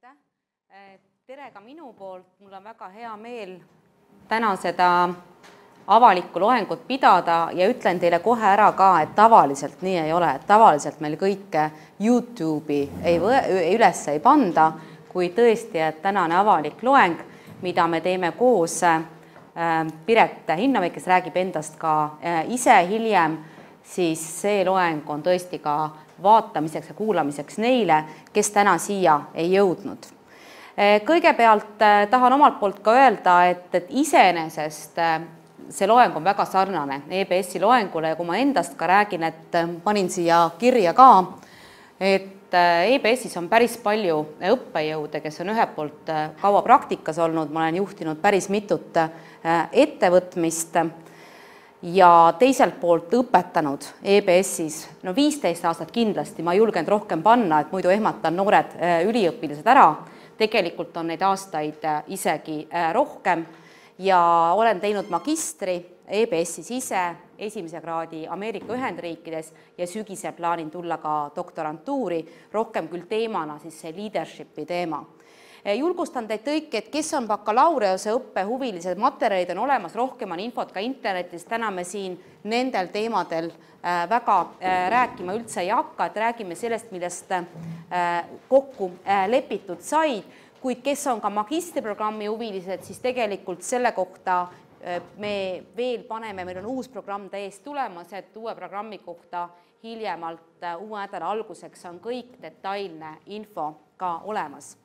aitäh! Tere ka minu poolt, mul on väga hea meel täna seda avalikku loengut pidada ja ütlen teile kohe ära ka, et tavaliselt nii ei ole. Tavaliselt meil kõike YouTube'i üles ei panda, kui tõesti, et tänane avalik loeng, mida me teeme koos Piret Hinnamäe, kes räägib endast ka ise hiljem, siis see loeng on tõesti ka vaatamiseks ja kuulamiseks neile, kes täna siia ei jõudnud. Kõigepealt tahan omalt poolt ka öelda, et iseenesest see loeng on väga sarnane EBS-i loengule ja kui ma endast ka räägin, et panin siia kirja ka, et EBS-is on päris palju õppejõude, kes on ühelt poolt kaua praktikas olnud, ma olen juhtinud päris mitut ettevõtmist ja teiselt poolt õpetanud EBS-is 15 aastat kindlasti, ma julgen rohkem panna, et muidu ehmatan noored üliõpilased ära. Tegelikult on neid aastaid isegi rohkem ja olen teinud magistri EBS-is ise, esimese kraadi Ameerika Ühendriikides ja sügisel plaanin tulla ka doktorantuuri, rohkem küll teemana siis see leadershipi teema. Julgustan teid kõik, et kes on bakalaureuse õppehuvilised materjalid on olemas, rohkem on infot ka internetis, täna me siin nendel teemadel väga rääkima üldse ei hakka, et räägime sellest, millest kokku lepitud said, kuid kes on ka magistriprogrammi huvilised, siis tegelikult selle kohta me veel paneme, meil on uus programm täiesti tulemas, et uue programmi kohta hiljemalt uue nädala alguseks on kõik detailne info ka olemas.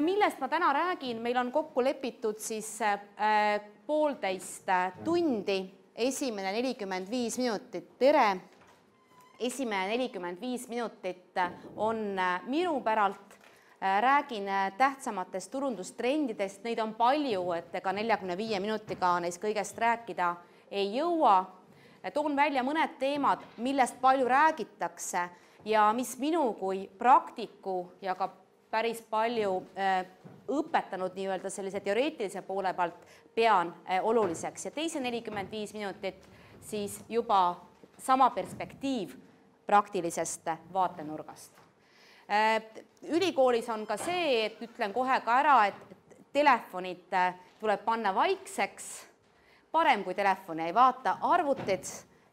Millest ma täna räägin, meil on kokku lepitud siis 1,5 tundi, esimene 45 minutit tere, esimene 45 minutit on minu päralt, räägin tähtsamatest turundustrendidest, neid on palju, et ega 45 minutiga neist kõigest rääkida ei jõua. Toon välja mõned teemad, millest palju räägitakse ja mis minu kui praktiku ja ka päris palju õpetanud nii-öelda sellise teoreetilise poole pealt pean oluliseks ja teise 45 minutit siis juba sama perspektiiv praktilisest vaatenurgast. Ülikoolis on ka see, et ütlen kohe ka ära, et telefonid tuleb panna vaikseks, parem kui telefoni ei vaata, arvutid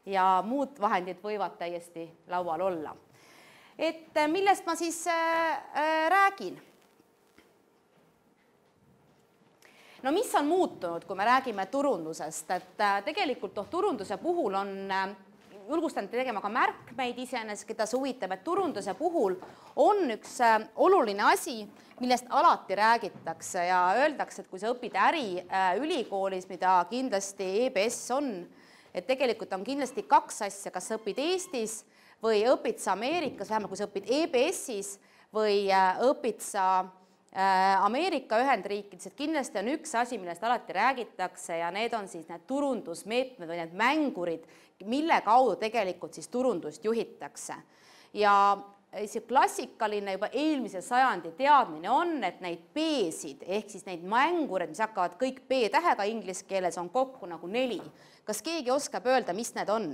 ja muud vahendid võivad täiesti laual olla. Et millest ma siis räägin? No mis on muutunud, kui me räägime turundusest? Et tegelikult turunduse puhul on, julgustan tegema ka märkmeid iseenesest, keda see huvitab, et turunduse puhul on üks oluline asi, millest alati räägitakse ja öeldakse, et kui sa õpid äri ülikoolis, mida kindlasti EBS on, et tegelikult on kindlasti kaks asja, kas sa õpid Eestis või õpid sa Ameerikas, vähemalt kui sa õpid EBS-is või õpid sa Ameerika Ühendriikides, et kindlasti on üks asi, millest alati räägitakse ja need on siis need turundusmeetmed või need mängurid, mille kaudu tegelikult siis turundust juhitakse. Ja see klassikaline juba eelmise sajandi teadmine on, et neid B-sid ehk siis neid mängureid, mis hakkavad kõik B-tähega inglise keeles, on kokku nagu 4. Kas keegi oskab öelda, mis need on?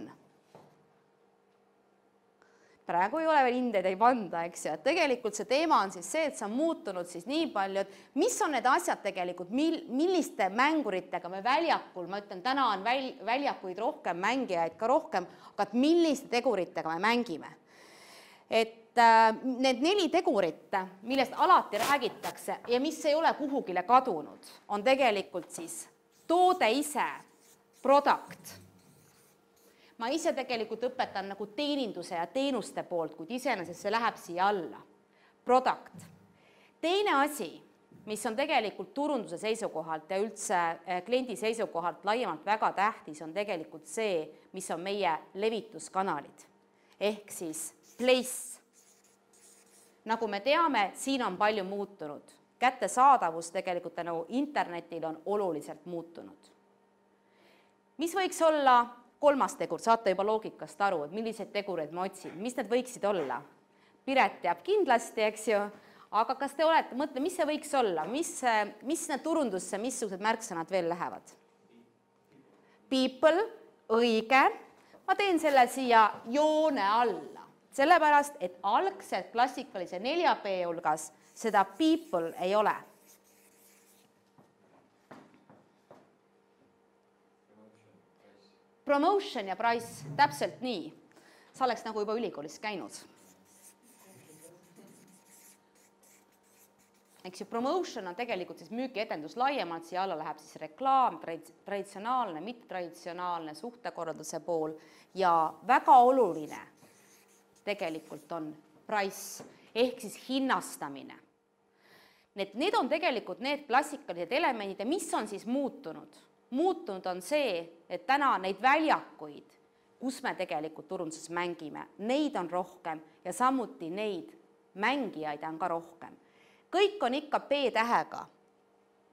Praegu ei ole veel hindeid ei panda, eks ju, et tegelikult see teema on siis see, et see on muutunud siis nii palju, et mis on need asjad tegelikult, milliste mänguritega me väljakul, ma ütlen, täna on väljakuid rohkem, mängijaid ka rohkem, aga milliste teguritega me mängime. Et need 4 tegurit, millest alati räägitakse ja mis ei ole kuhugile kadunud, on tegelikult siis toode ise, product. Ma ise tegelikult õpetan nagu teeninduse ja teenuste poolt, kuid iseenesest see läheb siia alla. Product. Teine asi, mis on tegelikult turunduse seisukohalt ja üldse kliendi seisukohalt laiemalt väga tähtis, on tegelikult see, mis on meie levituskanalid. Ehk siis place. Nagu me teame, siin on palju muutunud. Kättesaadavus tegelikult tänu internetil on oluliselt muutunud. Mis võiks olla 3. tegur, saate juba loogikast aru, et milliseid tegureid ma otsin, mis need võiksid olla? Piret teab kindlasti, eks ju, aga kas te olete, mõtle, mis see võiks olla, mis need turundusse, missugused märksõnad veel lähevad? People, õige, ma teen selle siia joone alla. sellepärast, et algselt klassikalise 4P hulgas seda people ei ole. Promotion ja price, täpselt nii. Sa oleks nagu juba ülikoolis käinud. Eks ju, promotion on tegelikult siis müügietendus laiemalt, siia alla läheb siis reklaam, traditsionaalne, mittetraditsionaalne suhtekorralduse pool ja väga oluline tegelikult on price ehk siis hinnastamine. Need on tegelikult need klassikalised elemendid ja mis on siis muutunud? Muutunud on see, et täna neid väljakuid, kus me tegelikult turunduses mängime, neid on rohkem ja samuti neid mängijaid on ka rohkem. Kõik on ikka P-tähega,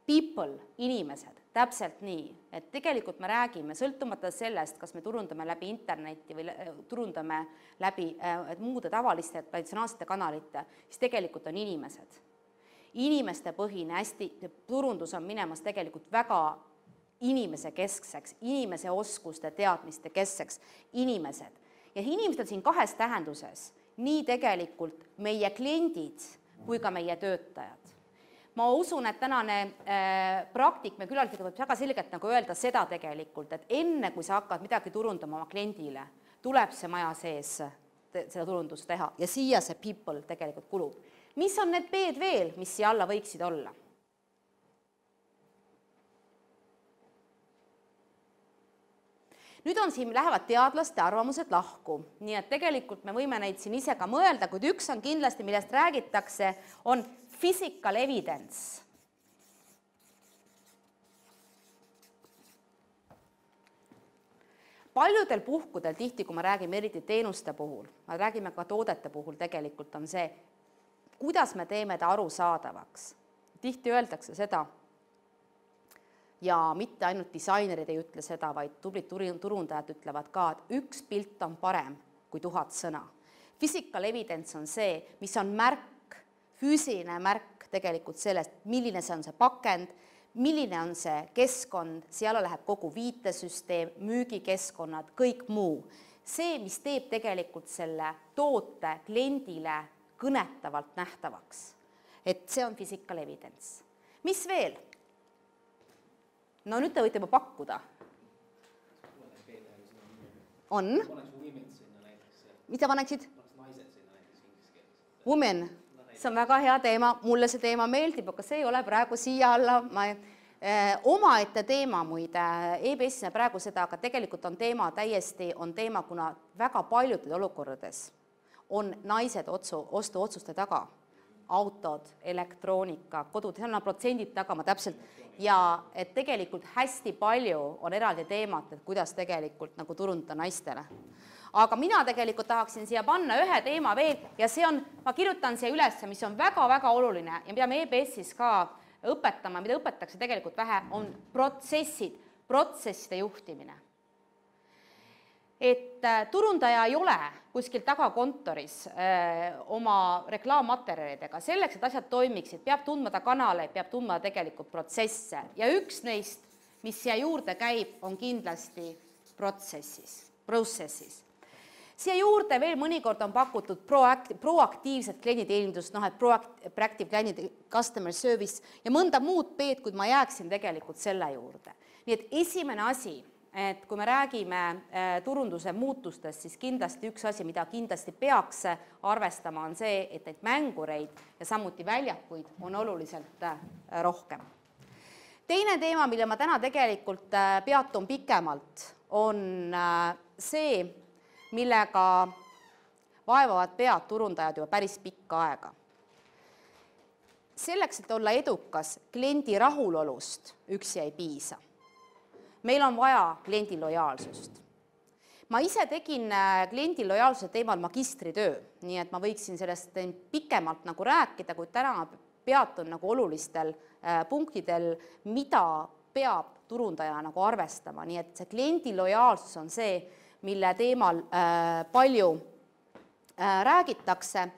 people, inimesed, täpselt nii, et tegelikult me räägime sõltumata sellest, kas me turundame läbi internetti või turundame läbi muude tavaliste traditsionaalsete kanalite, siis tegelikult on inimesed. Inimeste põhine hästi, turundus on minemas tegelikult väga inimese keskseks, inimese oskuste, teadmiste keskseks, inimesed. Ja inimesed siin kahes tähenduses, nii tegelikult meie kliendid kui ka meie töötajad. Ma usun, et tänane praktik me külalisega võib väga selgelt nagu öelda seda tegelikult, et enne kui sa hakkad midagi turundama oma kliendile, tuleb see maja sees seda turundust teha ja siia see people tegelikult kulub. Mis on need P-d veel, mis siia alla võiksid olla? Nüüd on siin lähevad teadlaste arvamused lahku, nii et tegelikult me võime neid siin ise ka mõelda, kuid üks on kindlasti, millest räägitakse, on physical evidence. Paljudel puhkudel tihti, kui me räägime eriti teenuste puhul, me räägime ka toodete puhul tegelikult on see, kuidas me teeme ta arusaadavaks. Tihti öeldakse seda, ja mitte ainult disainerid ei ütle seda, vaid tublid turundajad ütlevad ka, et üks pilt on parem kui 1000 sõna. Physical evidence on see, mis on märk, füüsiline märk tegelikult sellest, milline see on see pakend, milline on see keskkond, seal läheb kogu viitesüsteem, müügikeskkonnad, kõik muu. See, mis teeb tegelikult selle toote kliendile kõnetavalt nähtavaks. Et see on physical evidence. Mis veel? No nüüd te võite juba pakkuda. On? Mida paneksid? Women. See on väga hea teema. Mulle see teema meeldib, aga see ei ole praegu siia alla. Omaette teema muide. EBS-ina praegu seda, aga tegelikult on teema täiesti, on teema, kuna väga paljudel olukordades on naised ostuotsuste taga. Autod, elektroonika, kodud, seal on protsendid taga, ma täpselt, ja et tegelikult hästi palju on eraldi teemat, et kuidas tegelikult nagu turundada naistele. Aga mina tegelikult tahaksin siia panna ühe teema veel ja see on, ma kirjutan siia üles, mis on väga-väga oluline ja mida me EBS-is ka õpetama, mida õpetatakse tegelikult vähe, on protsessid, protsesside juhtimine. Et turundaja ei ole kuskil tagakontoris oma reklaammaterjalidega. Selleks, et asjad toimiksid, peab tundma ta kanaleid, peab tundma tegelikult protsesse. Ja üks neist, mis siia juurde käib, on kindlasti protsessis. Siia juurde veel mõnikord on pakutud proaktiivset klienditeenindust, proactive client customer service ja mõnda muud peed, kuid ma jääksin tegelikult selle juurde. Nii et esimene asi, et kui me räägime turunduse muutustest, siis kindlasti üks asi, mida kindlasti peaks arvestama, on see, et neid mängureid ja samuti väljakuid on oluliselt rohkem. Teine teema, mille ma täna tegelikult peatun pikemalt, on see, millega vaevavad pead turundajad juba päris pikka aega. Selleks, et olla edukas, kliendi rahulolust üksi ei piisa. Meil on vaja kliendi lojaalsust. Ma ise tegin kliendi lojaalsuse teemal magistritöö, nii et ma võiksin sellest pikemalt nagu rääkida, kui täna peatun nagu olulistel punktidel, mida peab turundaja nagu arvestama. Nii et see kliendi lojaalsus on see, mille teemal palju räägitakse.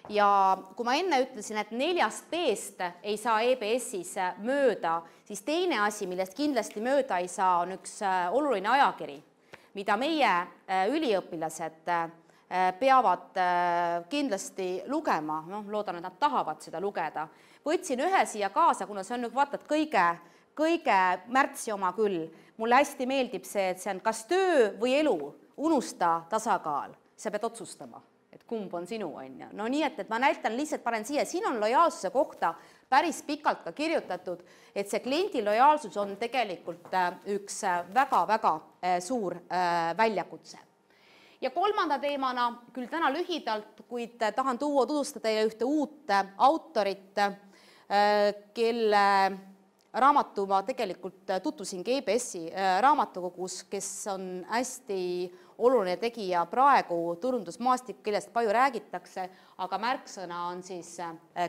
Ja kui ma enne ütlesin, et 4 P-st ei saa EBS-is mööda, siis teine asi, millest kindlasti mööda ei saa, on üks oluline ajakiri, mida meie üliõpilased peavad kindlasti lugema, loodan, et nad tahavad seda lugeda. Võtsin ühe siia kaasa, kuna see on vaatad kõige märtsi oma küll. Mulle hästi meeldib see, et see on kas töö või elu, unusta tasakaal. Sa pead otsustama, et kumb on sinu, on ju. No nii, et ma näitan, lihtsalt panen siia, siin on lojaalsuse kohta päris pikalt ka kirjutatud, et see kliendi lojaalsus on tegelikult üks väga-väga suur väljakutse. Ja kolmanda teemana, küll täna lühidalt, kuid tahan tutvustada teile ühte uut autorit, kelle raamatu ma tegelikult tutvusin EBS-i raamatukogus, kes on hästi oluline tegija praegu turundusmaastik, kellest palju räägitakse, aga märksõna on siis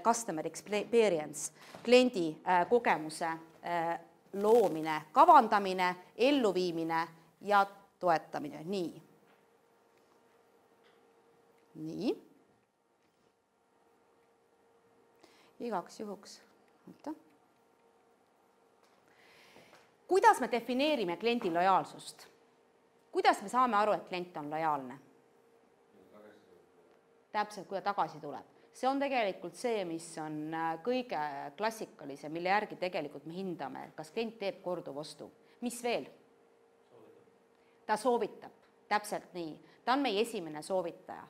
customer experience, kliendi kogemuse loomine, kavandamine, elluviimine ja toetamine. Nii. Igaks juhuks. Kuidas me defineerime kliendi lojaalsust? Kuidas me saame aru, et klient on lojaalne? Täpselt, kui ta tagasi tuleb. See on tegelikult see, mis on kõige klassikalisem, mille järgi tegelikult me hindame, kas klient teeb korduvostu. Mis veel? Ta soovitab. Täpselt nii. Ta on meie esimene soovitaja.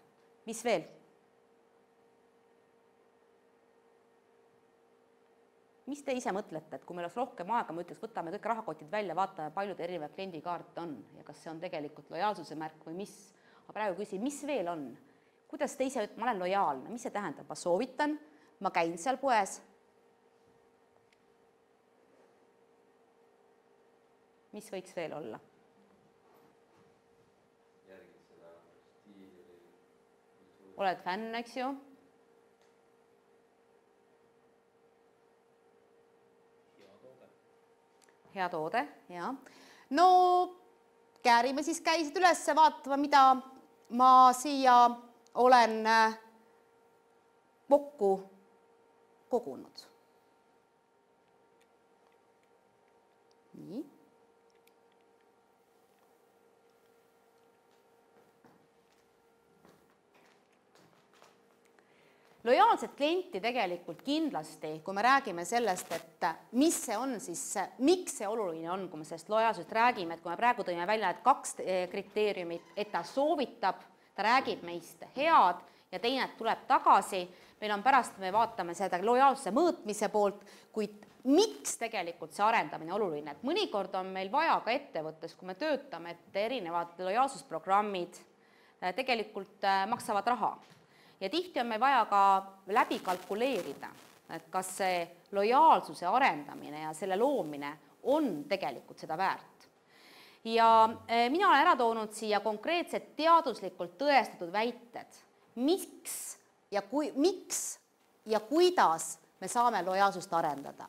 Mis veel? Mis te ise mõtlete, et kui meil oleks rohkem aega, ma ütleks, võtame kõik rahakotid välja, vaatame, paljud erinevad kliendikaart on ja kas see on tegelikult lojaalsuse märk või mis. Aga praegu küsin, mis veel on? Kuidas te ise ütlete, ma olen lojaalne, mis see tähendab? Ma soovitan, ma käin seal poes. Mis võiks veel olla? Oled fänn, eks ju? Hea toode, jah. No käärime siis käisid üles vaatama, mida ma siia olen kokku kogunud. Nii. Lojaalset klienti tegelikult kindlasti, kui me räägime sellest, et mis see on siis, miks see oluline on, kui me sellest lojaalsust räägime, et kui me praegu tõime välja, et 2 kriteeriumit, et ta soovitab, ta räägib meist head ja teine tuleb tagasi, meil on pärast, me vaatame seda lojaalsuse mõõtmise poolt, kuid miks tegelikult see arendamine oluline, et mõnikord on meil vaja ka ettevõttes, kui me töötame, et erinevad lojaalsusprogrammid tegelikult maksavad raha. Ja tihti on meil vaja ka läbi kalkuleerida, et kas see lojaalsuse arendamine ja selle loomine on tegelikult seda väärt. Ja mina olen ära toonud siia konkreetsed teaduslikult tõestatud väited, miks ja kuidas me saame lojaalsust arendada.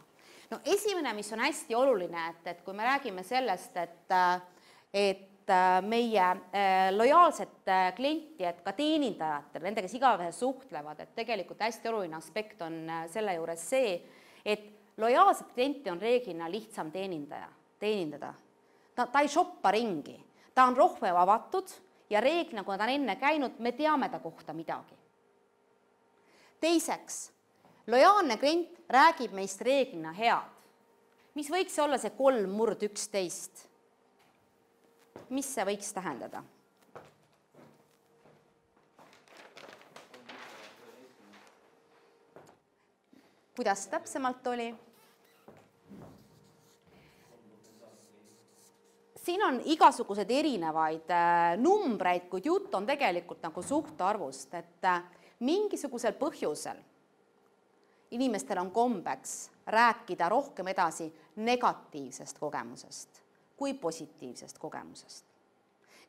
No esimene, mis on hästi oluline, et kui me räägime sellest, et meie lojaalset klienti, et ka teenindajatel, nendega, kes igapäevaselt suhtlevad, et tegelikult hästi oluline aspekt on selle juures see, et lojaalset klienti on reeglina lihtsam teenindada. Ta ei shoppa ringi, ta on rohkem avatud ja reeglina, kui ta on enne käinud, me teame ta kohta midagi. Teiseks, lojaalne klient räägib meist reeglina head. Mis võiks olla see 3/11? Mis see võiks tähendada? Kuidas täpsemalt oli? Siin on igasugused erinevaid numbreid, kuid jutt on tegelikult nagu suhtarvust, et mingisugusel põhjusel inimestel on kombeks rääkida rohkem edasi negatiivsest kogemusest kui positiivsest kogemusest.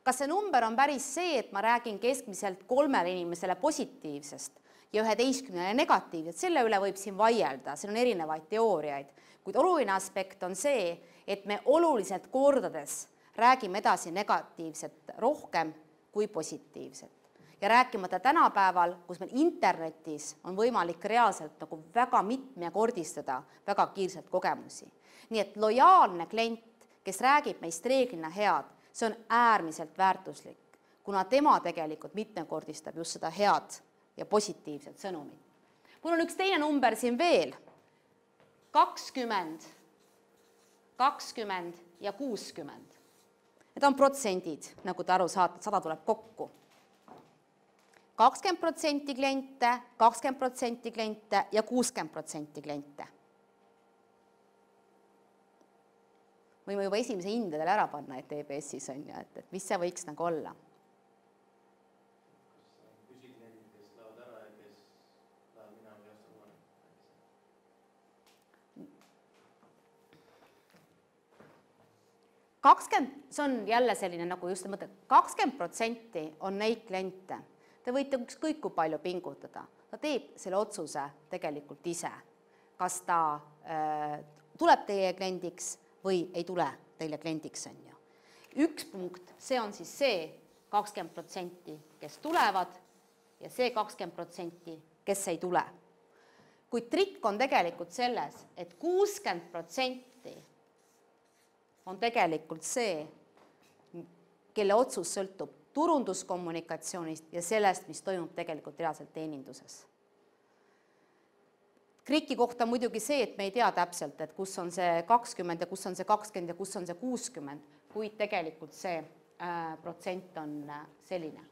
Kas see number on päris see, et ma räägin keskmiselt 3 inimesele positiivsest ja 11 negatiivset, selle üle võib siin vaielda, siin on erinevaid teooriaid, kuid oluline aspekt on see, et me oluliselt kordades räägime edasi negatiivset rohkem kui positiivset. Ja rääkimata tänapäeval, kus meil internetis on võimalik reaalselt nagu väga mitmekordistada väga kiirselt kogemusi. Nii et lojaalne klient, kes räägib meist reeglina head, see on äärmiselt väärtuslik. kuna tema tegelikult mitmekordistab just seda head ja positiivset sõnumit. Mul on üks teine number siin veel, 20, 20 ja 60. Need on protsendid, nagu te aru saate, 100 tuleb kokku. 20% kliente, 20% kliente ja 60% kliente. Võime juba esimese hindadele ära panna, et EBS-is on ju, et mis see võiks nagu olla. Kas püsikliendid, kes lähevad ära ja kes lähevad minema ja suunal? See on jälle selline nagu just mõte, 20% on neid kliente. Te võite ükskõik kui palju pingutada. Ta teeb selle otsuse tegelikult ise. Kas ta tuleb teie kliendiks või ei tule teile kliendiks, on ju. Üks punkt, see on siis see 20%, kes tulevad ja see 20%, kes ei tule. Kuid trikk on tegelikult selles, et 60% on tegelikult see, kelle otsus sõltub turunduskommunikatsioonist ja sellest, mis toimub tegelikult reaalselt teeninduses. Kriki kohta muidugi see, et me ei tea täpselt, et kus on see 20 ja kus on see 20 ja kus on see 60, kuid tegelikult see protsent on selline.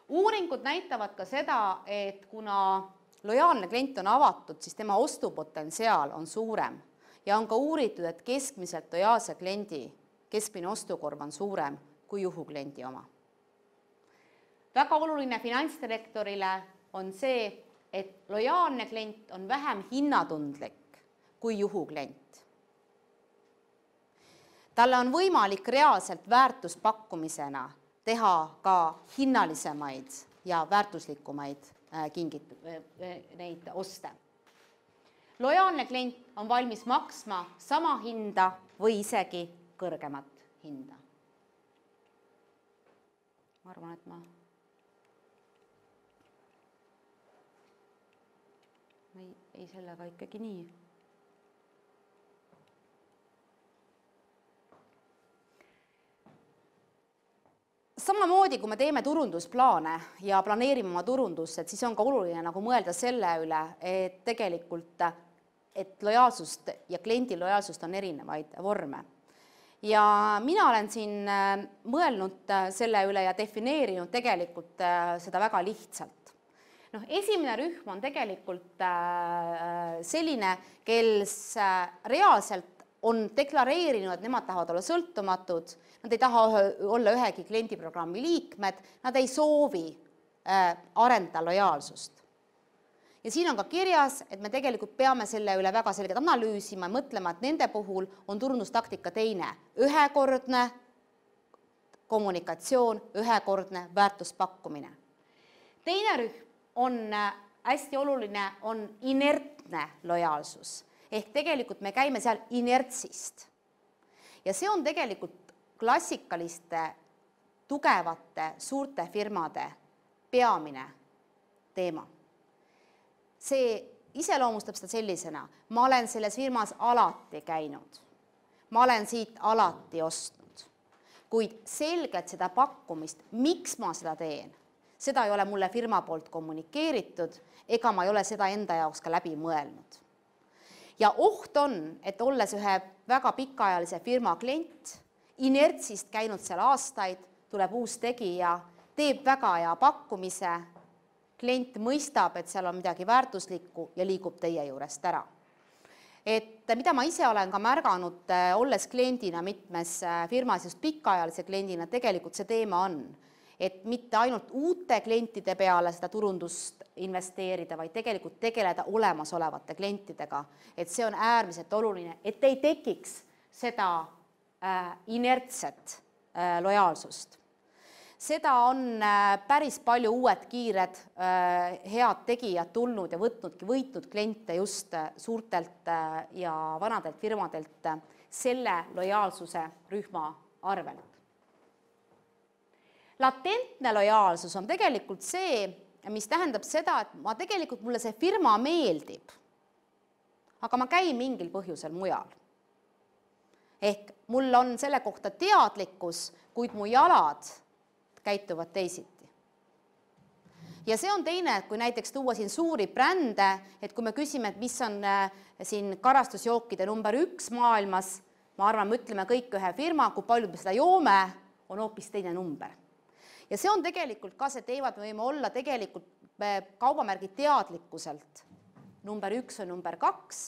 Uuringud näitavad ka seda, et kuna lojaalne klient on avatud, siis tema ostupotentsiaal on suurem ja on ka uuritud, et keskmiselt lojaalse kliendi keskmine ostukorv on suurem kui juhukliendi oma. Väga oluline finantsdirektorile on see, et lojaalne klient on vähem hinnatundlik kui juhuklient. Talle on võimalik reaalselt väärtuspakkumisena teha ka hinnalisemaid ja väärtuslikumaid neid oste. Lojaalne klient on valmis maksma sama hinda või isegi kõrgemat hinda. Ma arvan, et ma ei sellega ikkagi nii. Samamoodi, kui me teeme turundusplaane ja planeerime oma turundust, et siis on ka oluline nagu mõelda selle üle, et tegelikult et lojaalsust ja kliendi lojaalsust on erinevaid vorme. Ja mina olen siin mõelnud selle üle ja defineerinud tegelikult seda väga lihtsalt. Esimene rühm on tegelikult selline, kes reaalselt on deklareerinud, et nemad tahavad olla sõltumatud, nad ei taha olla ühegi kliendiprogrammi liikmed, nad ei soovi arendada lojaalsust. Ja siin on ka kirjas, et me tegelikult peame selle üle väga selgelt analüüsima ja mõtlema, et nende puhul on turundustaktika teine. Ühekordne kommunikatsioon, ühekordne väärtuspakkumine. Teine rühm on hästi oluline, on inertne lojaalsus. Ehk tegelikult me käime seal inertsist. Ja see on tegelikult klassikaliste, tugevate, suurte firmade peamine teema. See iseloomustab seda sellisena, ma olen selles firmas alati käinud, ma olen siit alati ostnud, kuid selgelt seda pakkumist, miks ma seda teen, seda ei ole mulle firma poolt kommunikeeritud, ega ma ei ole seda enda jaoks ka läbi mõelnud. Ja oht on, et olles ühe väga pikaajalise firma klient, inertsist käinud seal aastaid, tuleb uus tegija, teeb väga hea pakkumise, klient mõistab, et seal on midagi väärtuslikku ja liigub teie juurest ära. Et mida ma ise olen ka märganud, olles kliendina mitmes firmas, just pikaajalise kliendina, tegelikult see teema on, et mitte ainult uute klientide peale seda turundust investeerida, vaid tegelikult tegeleda olemasolevate klientidega. Et see on äärmiselt oluline, et ei tekiks seda inertset lojaalsust. Seda on päris palju uued kiired head tegijad tulnud ja võitnud kliente just suurtelt ja vanadelt firmadelt selle lojaalsuse rühma arvelt. Latentne lojaalsus on tegelikult see, mis tähendab seda, et mulle see firma meeldib, aga ma käin mingil põhjusel mujal. Ehk mul on selle kohta teadlikkus, kuid mu jalad käituvad teisiti. Ja see on teine, et kui näiteks tuua siin suuri brände, et kui me küsime, et mis on siin karastusjookide number 1 maailmas, ma arvan, me ütleme kõik ühe firma, kui palju me seda joome, on hoopis teine number. Ja see on tegelikult ka see teevad, me võime olla tegelikult kaubamärgi teadlikkuselt number 1 või number 2,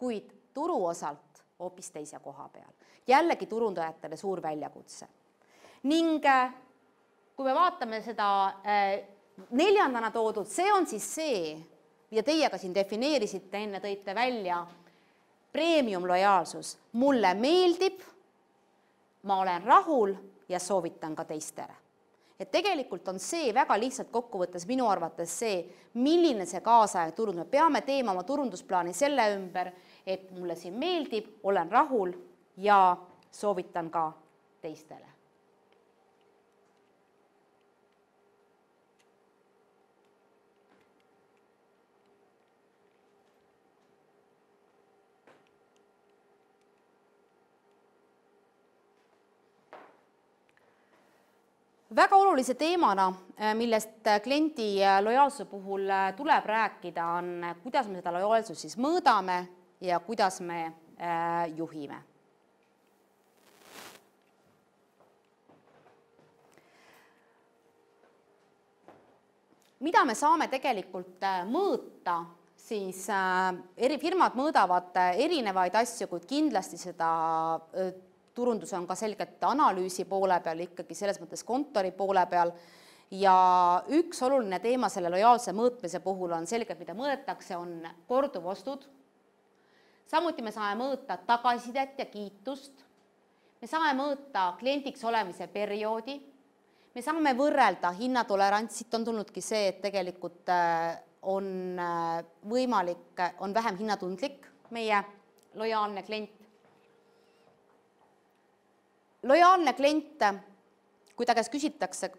kuid turuosalt hoopis teise koha peal. Jällegi turundajatele suur väljakutse. Ning kui me vaatame seda 4. toodud, see on siis see, mida teie ka siin defineerisite, enne tõite välja, premium lojaalsus. Mulle meeldib, ma olen rahul ja soovitan ka teistele. Et tegelikult on see väga lihtsalt kokkuvõttes minu arvates see, milline see kaasaeg turundus. Me peame teema oma turundusplaani selle ümber, et mulle siin meeldib, olen rahul ja soovitan ka teistele. Väga olulise teemana, millest kliendi lojaalsuse puhul tuleb rääkida, on, kuidas me seda lojaalsust siis mõõdame ja kuidas me juhime. Mida me saame tegelikult mõõta, siis firmad mõõdavad erinevaid asju, kuid kindlasti seda turundus on ka selgelt analüüsi poole peal, ikkagi selles mõttes kontori poole peal. Ja üks oluline teema selle lojaalse mõõtmise puhul on selgelt, mida mõõdetakse, on korduvostud. Samuti me saame mõõta tagasisidet ja kiitust. Me saame mõõta kliendiks olemise perioodi. Me saame võrrelda hinnatolerants, siit on tulnudki see, et tegelikult on võimalik, on vähem hinnatundlik meie lojaalne klient. Lojaalne klient, kui ta käest küsitakse,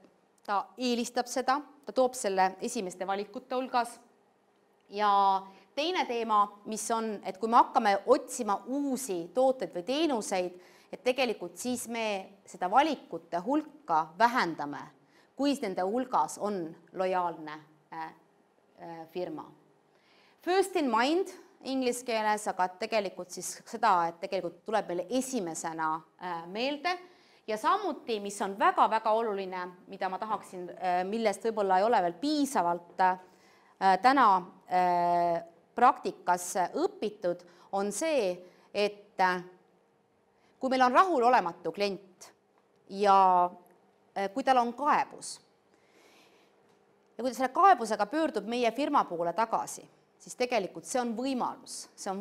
ta eelistab seda, ta toob selle esimeste valikute hulgas. Ja teine teema, mis on, et kui me hakkame otsima uusi tooteid või teenuseid, et tegelikult siis me seda valikute hulka vähendame, kui nende hulgas on lojaalne firma. First in mind inglise keeles, aga tegelikult siis seda, et tegelikult tuleb meile esimesena meelde ja samuti, mis on väga-väga oluline, mida ma tahaksin, millest võib-olla ei ole veel piisavalt täna praktikas õpitud, on see, et kui meil on rahulolematu klient ja kui tal on kaebus ja kui ta selle kaebusega pöördub meie firma poole tagasi, siis tegelikult see on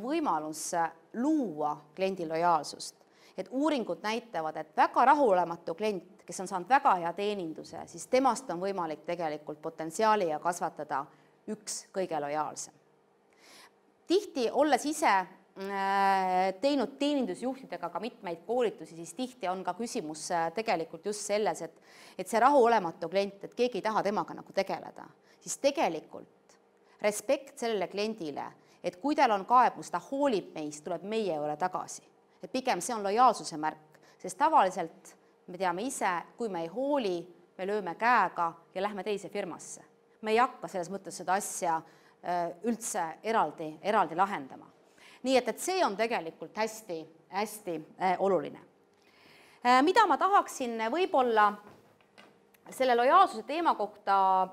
võimalus luua kliendi lojaalsust. Et uuringud näitavad, et väga rahulolematu klient, kes on saanud väga hea teeninduse, siis temast on võimalik tegelikult potentsiaali ja kasvatada üks kõige lojaalsem. Tihti, olles ise teinud teenindusjuhtidega ka mitmeid koolitusi, siis tihti on ka küsimus tegelikult just selles, et see rahulolematu klient, et keegi ei taha temaga nagu tegeleda, siis tegelikult respekt sellele kliendile, et kui tal on kaebus, ta hoolib meist, tuleb meie juurde tagasi. Et pigem see on lojaalsuse märk, sest tavaliselt me teame ise, kui me ei hooli, me lööme käega ja lähme teise firmasse. Me ei hakka selles mõttes seda asja üldse eraldi lahendama. Nii et see on tegelikult hästi oluline. Mida ma tahaksin võib-olla selle lojaalsuse teema kohta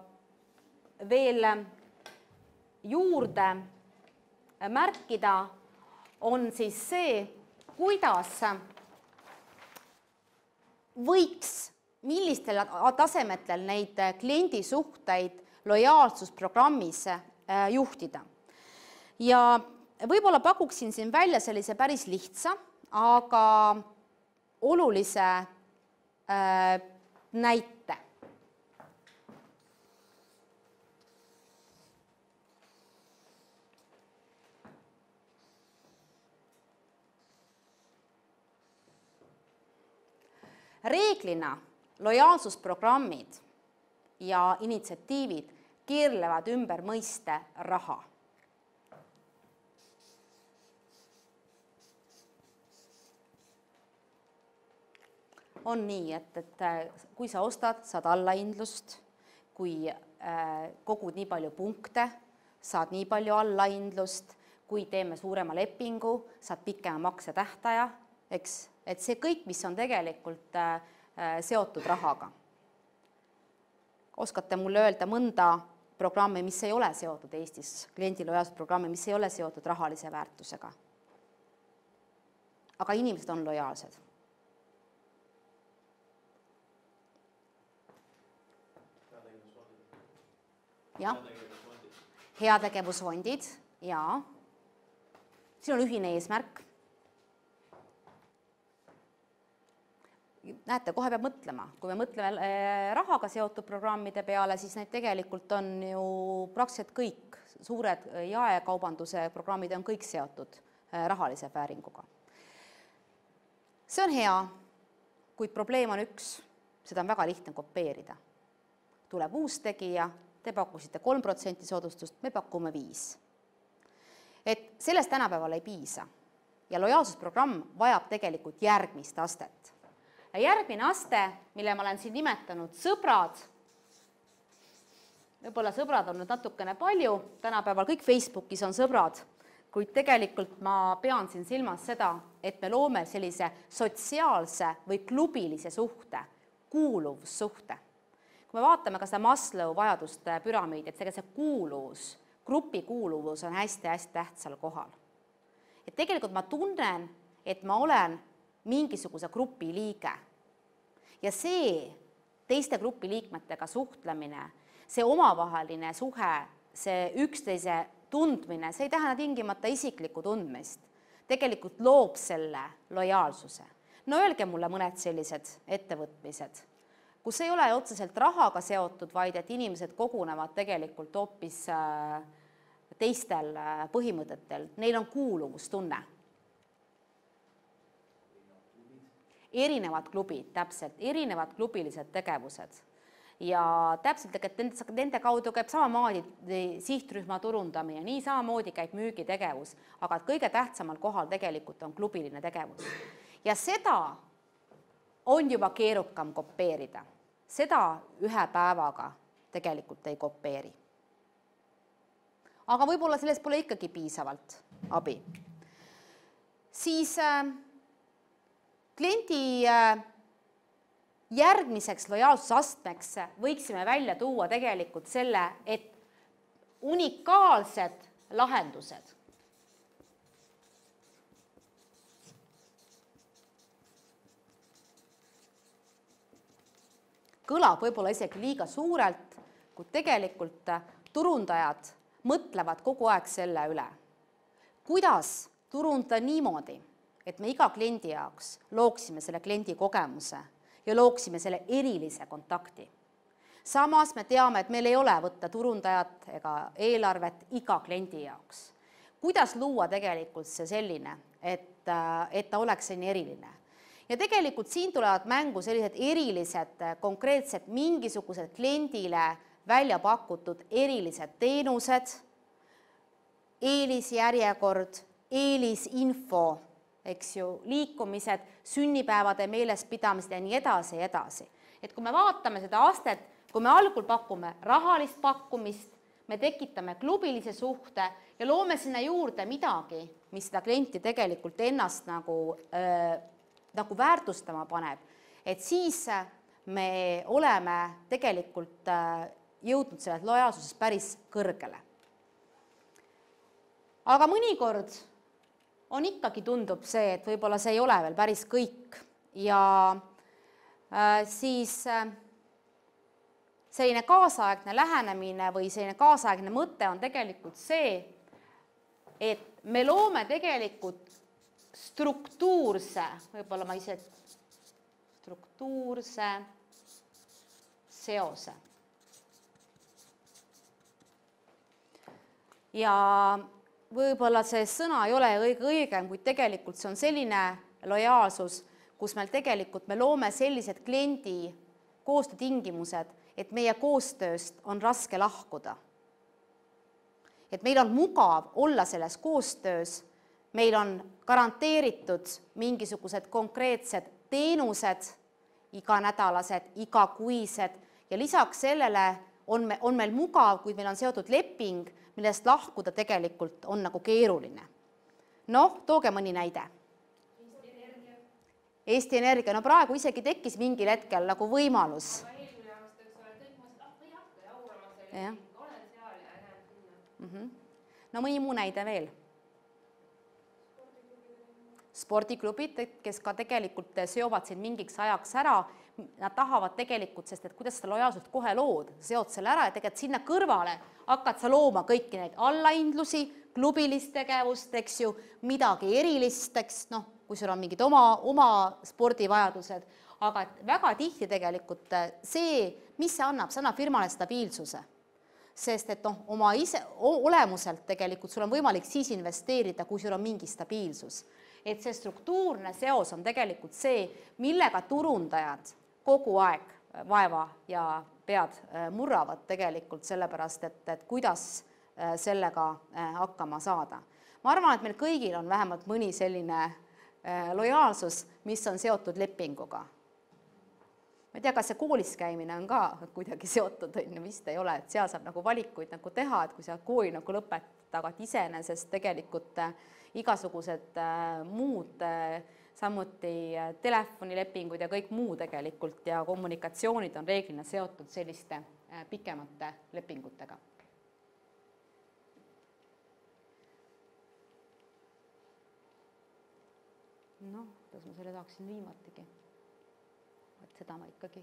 veel juurde märkida, on siis see, kuidas võiks, millistel tasemetel neid kliendisuhteid lojaalsusprogrammis juhtida. Ja võib-olla pakuksin siin välja sellise päris lihtsa, aga olulise näite. Reeglina lojaalsusprogrammid ja initsiatiivid keerlevad ümber mõiste raha. on nii, et kui sa ostad, saad allahindlust, kui kogud nii palju punkte, saad nii palju allahindlust, kui teeme suurema lepingu, saad pikema maksetähtaja, eks, et see kõik, mis on tegelikult seotud rahaga. Oskate mulle öelda mõnda programmi, mis ei ole seotud Eestis, kliendilojaalsusprogrammi, mis ei ole seotud rahalise väärtusega? Aga inimesed on lojaalsed. Jah, heategevusfondid, jaa. Siin on ühine eesmärk. Näete, kohe peab mõtlema. Kui me mõtleme rahaga seotud programmide peale, siis need tegelikult on ju praktiliselt kõik. Suured jaekaubanduse programmid on kõik seotud rahalise vääringuga. See on hea, kuid probleem on üks. Seda on väga lihtne kopeerida. Tuleb uus tegija, te pakkusite 3% soodustust, me pakume 5%. Et sellest tänapäeval ei piisa ja lojaalsusprogramm vajab tegelikult järgmist astet. Ja järgmine aste, mille ma olen siin nimetanud sõbrad, võib-olla sõbrad on nüüd natukene palju, tänapäeval kõik Facebookis on sõbrad, kuid tegelikult ma pean siin silmas seda, et me loome sellise sotsiaalse või klubilise suhte, kuuluvussuhte. Kui me vaatame ka seda Maslow vajaduste püramiidi, et see kuuluvus, grupi kuuluvus on hästi-hästi tähtsal kohal. Et tegelikult ma tunnen, et ma olen mingisuguse grupi liige ja see teiste grupi liikmetega suhtlemine, see omavaheline suhe, see üksteise tundmine, see ei tähenda tingimata isiklikku tundmist, tegelikult loob selle lojaalsuse. No öelge mulle mõned sellised ettevõtmised, kus ei ole otseselt rahaga seotud, vaid et inimesed kogunevad tegelikult hoopis teistel põhimõtetel. Neil on kuuluvustunne. Erinevad klubid, täpselt, erinevad klubilised tegevused. Ja täpselt, et nende kaudu käib samamoodi sihtrühma turundamine, nii samamoodi käib müügitegevus, aga kõige tähtsamal kohal tegelikult on klubiline tegevus. Ja seda on juba keerukam kopeerida. Seda ühe päevaga tegelikult ei kopeeri. Aga võib-olla sellest pole ikkagi piisavalt abi. Siis kliendi järgmiseks lojaalsusastmeks võiksime välja tuua tegelikult selle, et unikaalsed lahendused. Kõlab võib-olla isegi liiga suurelt, kui tegelikult turundajad mõtlevad kogu aeg selle üle. Kuidas turundada niimoodi, et me iga kliendi jaoks looksime selle kliendi kogemuse ja looksime selle erilise kontakti. Samas me teame, et meil ei ole võtta turundajat ega eelarvet iga kliendi jaoks. Kuidas luua tegelikult see selline, et ta oleks selline eriline? Ja tegelikult siin tulevad mängu sellised erilised, konkreetsed mingisugused kliendile välja pakutud erilised teenused, eelisjärjekord, eelisinfo, eks ju, liikumised, sünnipäevade meelespidamised ja nii edasi ja edasi. Et kui me vaatame seda astet, kui me algul pakume rahalist pakkumist, me tekitame klubilise suhte ja loome sinna juurde midagi, mis seda klienti tegelikult ennast nagu väärtustama paneb, et siis me oleme tegelikult jõudnud selles lojaalsuses päris kõrgele. Aga mõnikord on ikkagi tundub see, et võib-olla see ei ole veel päris kõik ja siis selline kaasaegne lähenemine või selline kaasaegne mõte on tegelikult see, et me loome tegelikult struktuurse, võib-olla ma ise struktuurse seose. Ja võib-olla see sõna ei ole õigem, kuid tegelikult see on selline lojaalsus, kus meil tegelikult me loome sellised kliendi koostöötingimused, et meie koostööst on raske lahkuda. Et meil on mugav olla selles koostöös, meil on garanteeritud mingisugused konkreetsed teenused iganädalased, igakuised ja lisaks sellele on meil mugav, kui meil on seotud leping, millest lahkuda tegelikult on nagu keeruline. Noh, tooge mõni näide. Eesti Energia, no praegu isegi tekkis mingil hetkel nagu võimalus. No mõni muu näide veel. Spordiklubid, kes ka tegelikult seovad siin mingiks ajaks ära, nad tahavad tegelikult, sest et kuidas seda lojaalsust kohe lood, seod selle ära ja tegelikult sinna kõrvale hakkad sa looma kõiki neid allahindlusi, klubilist tegevust, eks ju, midagi erilist, eks, noh, kui sul on mingid oma spordivajadused, aga väga tihti tegelikult see, mis see annab firmale stabiilsuse. Sest et noh, oma olemuselt tegelikult sul on võimalik siis investeerida, kui sul on mingi stabiilsus. Et see struktuurne seos on tegelikult see, millega turundajad kogu aeg vaeva ja pead murravad tegelikult sellepärast, et kuidas sellega hakkama saada. Ma arvan, et meil kõigil on vähemalt mõni selline lojaalsus, mis on seotud lepinguga. Ma ei tea, kas see koolis käimine on ka kuidagi seotud, vist ei ole, et seal saab nagu valikuid nagu teha, et kui sa kooli nagu lõpetad iseenesest tegelikult igasugused muud, samuti telefonilepingud ja kõik muu tegelikult ja kommunikatsioonid on reeglina seotud selliste pikemate lepingutega. Noh, kuidas ma selle tahaksin viimatigi. Et seda ma ikkagi.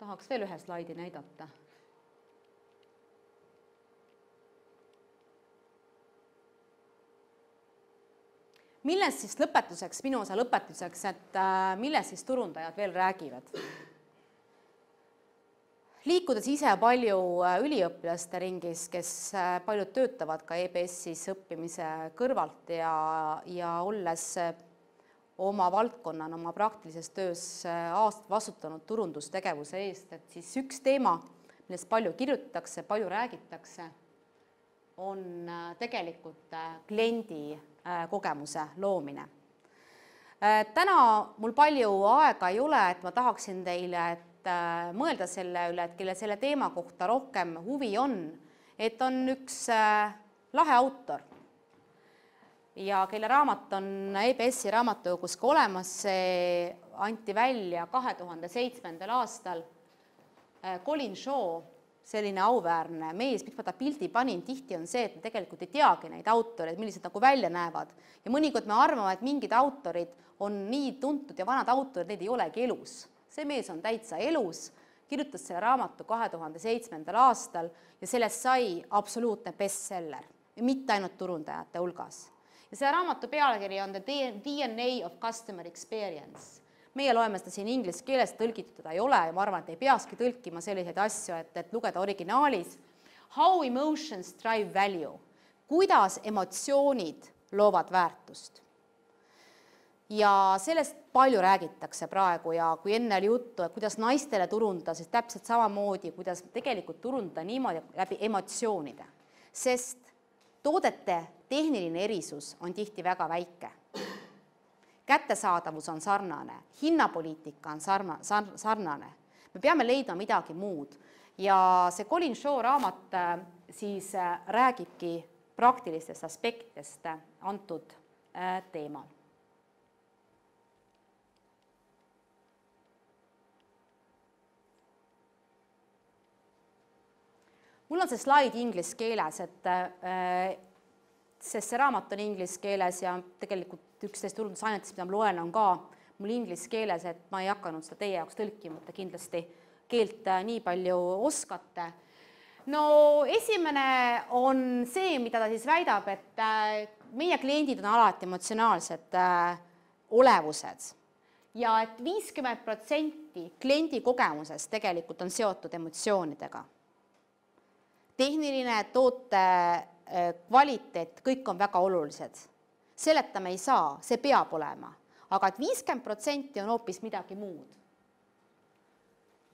Tahaks veel ühe slaidi näidata. Millest siis lõpetuseks, minu osa lõpetuseks, et millest siis turundajad veel räägivad? Liikudes ise palju üliõpilaste ringis, kes paljud töötavad ka EBS-is õppimise kõrvalt ja olles oma valdkonnan, oma praktilises töös aastat vastutanud turundustegevuse eest, et siis üks teema, millest palju kirjutatakse, palju räägitakse, on tegelikult kliendi kogemuse loomine. Täna mul palju aega ei ole, et ma tahaksin teile mõelda selle üle, et kelle selle teema kohta rohkem huvi on, et on üks lahe autor ja kelle raamat on EBS-i raamatukogus ka olemas, see anti välja 2007. aastal. Colin Shaw, selline auväärne mees, miks ma ta pildi panin, tihti on see, et me tegelikult ei teagi neid autoreid, millised nagu välja näevad. Ja mõnikord me arvame, et mingid autorid on nii tuntud ja vanad autorid, neid ei olegi elus. See mees on täitsa elus, kirjutas selle raamatu 2007. aastal ja sellest sai absoluutne bestseller ja mitte ainult turundajate hulgas. Ja selle raamatu pealkiri on The DNA of Customer Experience. Meie loeme seda siin inglise keeles, tõlgitud teda ei ole ja ma arvan, et ei peakski tõlkima selliseid asju, et lugeda originaalis. How emotions drive value. Kuidas emotsioonid loovad väärtust. Ja sellest palju räägitakse praegu ja kui enne oli juttu, et kuidas naistele turundada, siis täpselt samamoodi, kuidas tegelikult turundada niimoodi läbi emotsioonide. Sest toodete tehniline erisus on tihti väga väike. Kättesaadavus on sarnane, hinnapoliitika on sarnane. Me peame leidma midagi muud. Ja see Colin Shaw raamat siis räägibki praktilistest aspektidest antud teemal. Mul on see slaid inglise keeles, sest see raamat on inglise keeles ja tegelikult 11 turundusainetest, mida ma loen, on ka mul inglise keeles, et ma ei hakanud seda teie jaoks tõlkima, et kindlasti keelt nii palju oskate. No esimene on see, mida ta siis väidab, et meie kliendid on alati emotsionaalsed olevused ja et 50% kliendi kogemusest tegelikult on seotud emotsioonidega. Tehniline, toote, kvaliteet, kõik on väga olulised. Seletame ei saa, see peab olema, aga et 50% on hoopis midagi muud.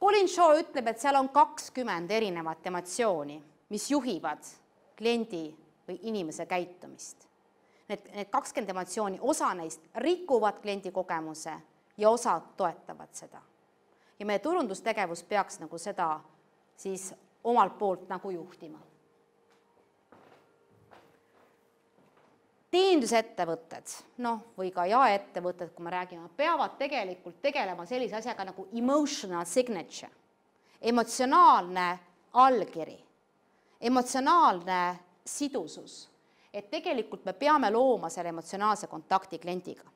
Colin Shaw ütleb, et seal on 20 erinevat emotsiooni, mis juhivad kliendi või inimese käitumist. Need 20 emotsiooni, osa neist rikuvad kliendi kogemuse ja osa toetavad seda. Ja meie turundustegevus peaks nagu seda siis omalt poolt nagu juhtima. Teenindusettevõtted, või ka jaeettevõtted, kui me räägime, peavad tegelikult tegelema sellise asjaga nagu emotional signature, emotsionaalne allkiri, emotsionaalne sidusus, et tegelikult me peame looma selle emotsionaalse kontakti kliendiga.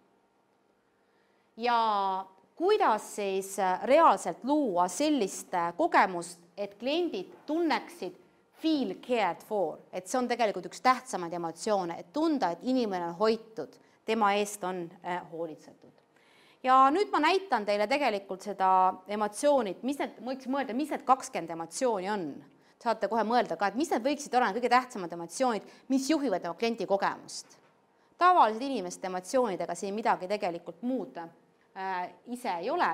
Ja kuidas siis reaalselt luua sellist kogemust, et kliendid tunneksid feel cared for, et see on tegelikult üks tähtsamaid emotsioone, et tunda, et inimene on hoitud, tema eest on hoolitsetud. Ja nüüd ma näitan teile tegelikult seda emotsioonid, võiks mõelda, mis need 20 emotsiooni on. Saate kohe mõelda ka, et mis need võiksid olla kõige tähtsamad emotsioonid, mis juhivad oma kliendi kogemust. Tavalised inimeste emotsioonidega siin midagi tegelikult muud ise ei ole.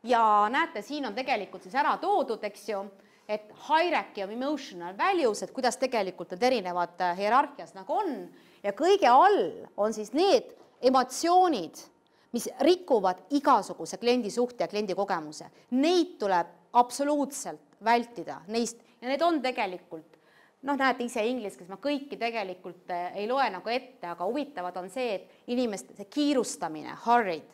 Ja näete, siin on tegelikult siis ära toodud, eks ju, et hierarchy of emotional values, et kuidas tegelikult need erinevad hierarhias nagu on, ja kõige all on siis need emotsioonid, mis rikuvad igasuguse kliendi suhte ja kliendi kogemuse. Neid tuleb absoluutselt vältida neist, ja need on tegelikult, näete ise inglis, kes ma kõiki tegelikult ei loe nagu ette, aga huvitavad on see, et inimeste see kiirustamine, hurried,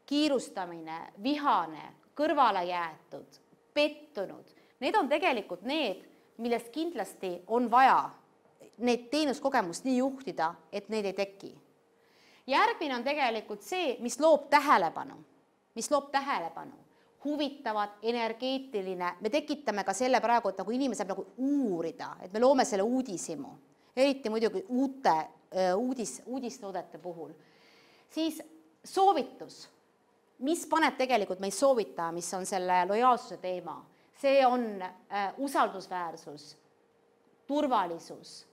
kiirustamine, vihane, kõrvale jäetud, pettunud. Need on tegelikult need, millest kindlasti on vaja need teenuskogemust nii juhtida, et need ei teki. Järgmine on tegelikult see, mis loob tähelepanu, huvitavad, energeetiline, me tekitame ka selle praegu, et nagu inimene saab nagu uurida, et me loome selle uudisimu, eriti muidugi uute uudistoodete puhul. Siis soovitus, mis paneb tegelikult meid soovita, mis on selle lojaalsuse teema. See on usaldusväärsus, turvalisus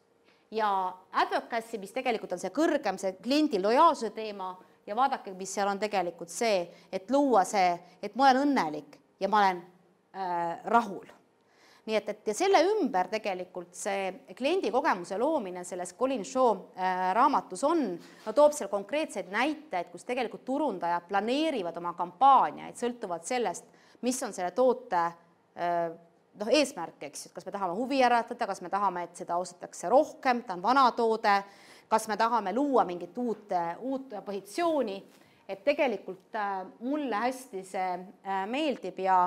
ja advocacy, mis tegelikult on see kõrgem, see kliendi lojaalsuse teema ja vaadake, mis seal on tegelikult see, et luua see, et ma olen õnnelik ja ma olen rahul. Nii et ja selle ümber tegelikult see kliendi kogemuse loomine selles Colin Shaw raamatus on, toob seal konkreetseid näiteid, kus tegelikult turundajad planeerivad oma kampaaniaid, sõltuvad sellest, mis on selle toote eesmärk, eks, kas me tahame huvi äratada, kas me tahame, et seda ostetakse rohkem, ta on vana toode, kas me tahame luua mingit uut positsiooni, et tegelikult mulle hästi see meeldib ja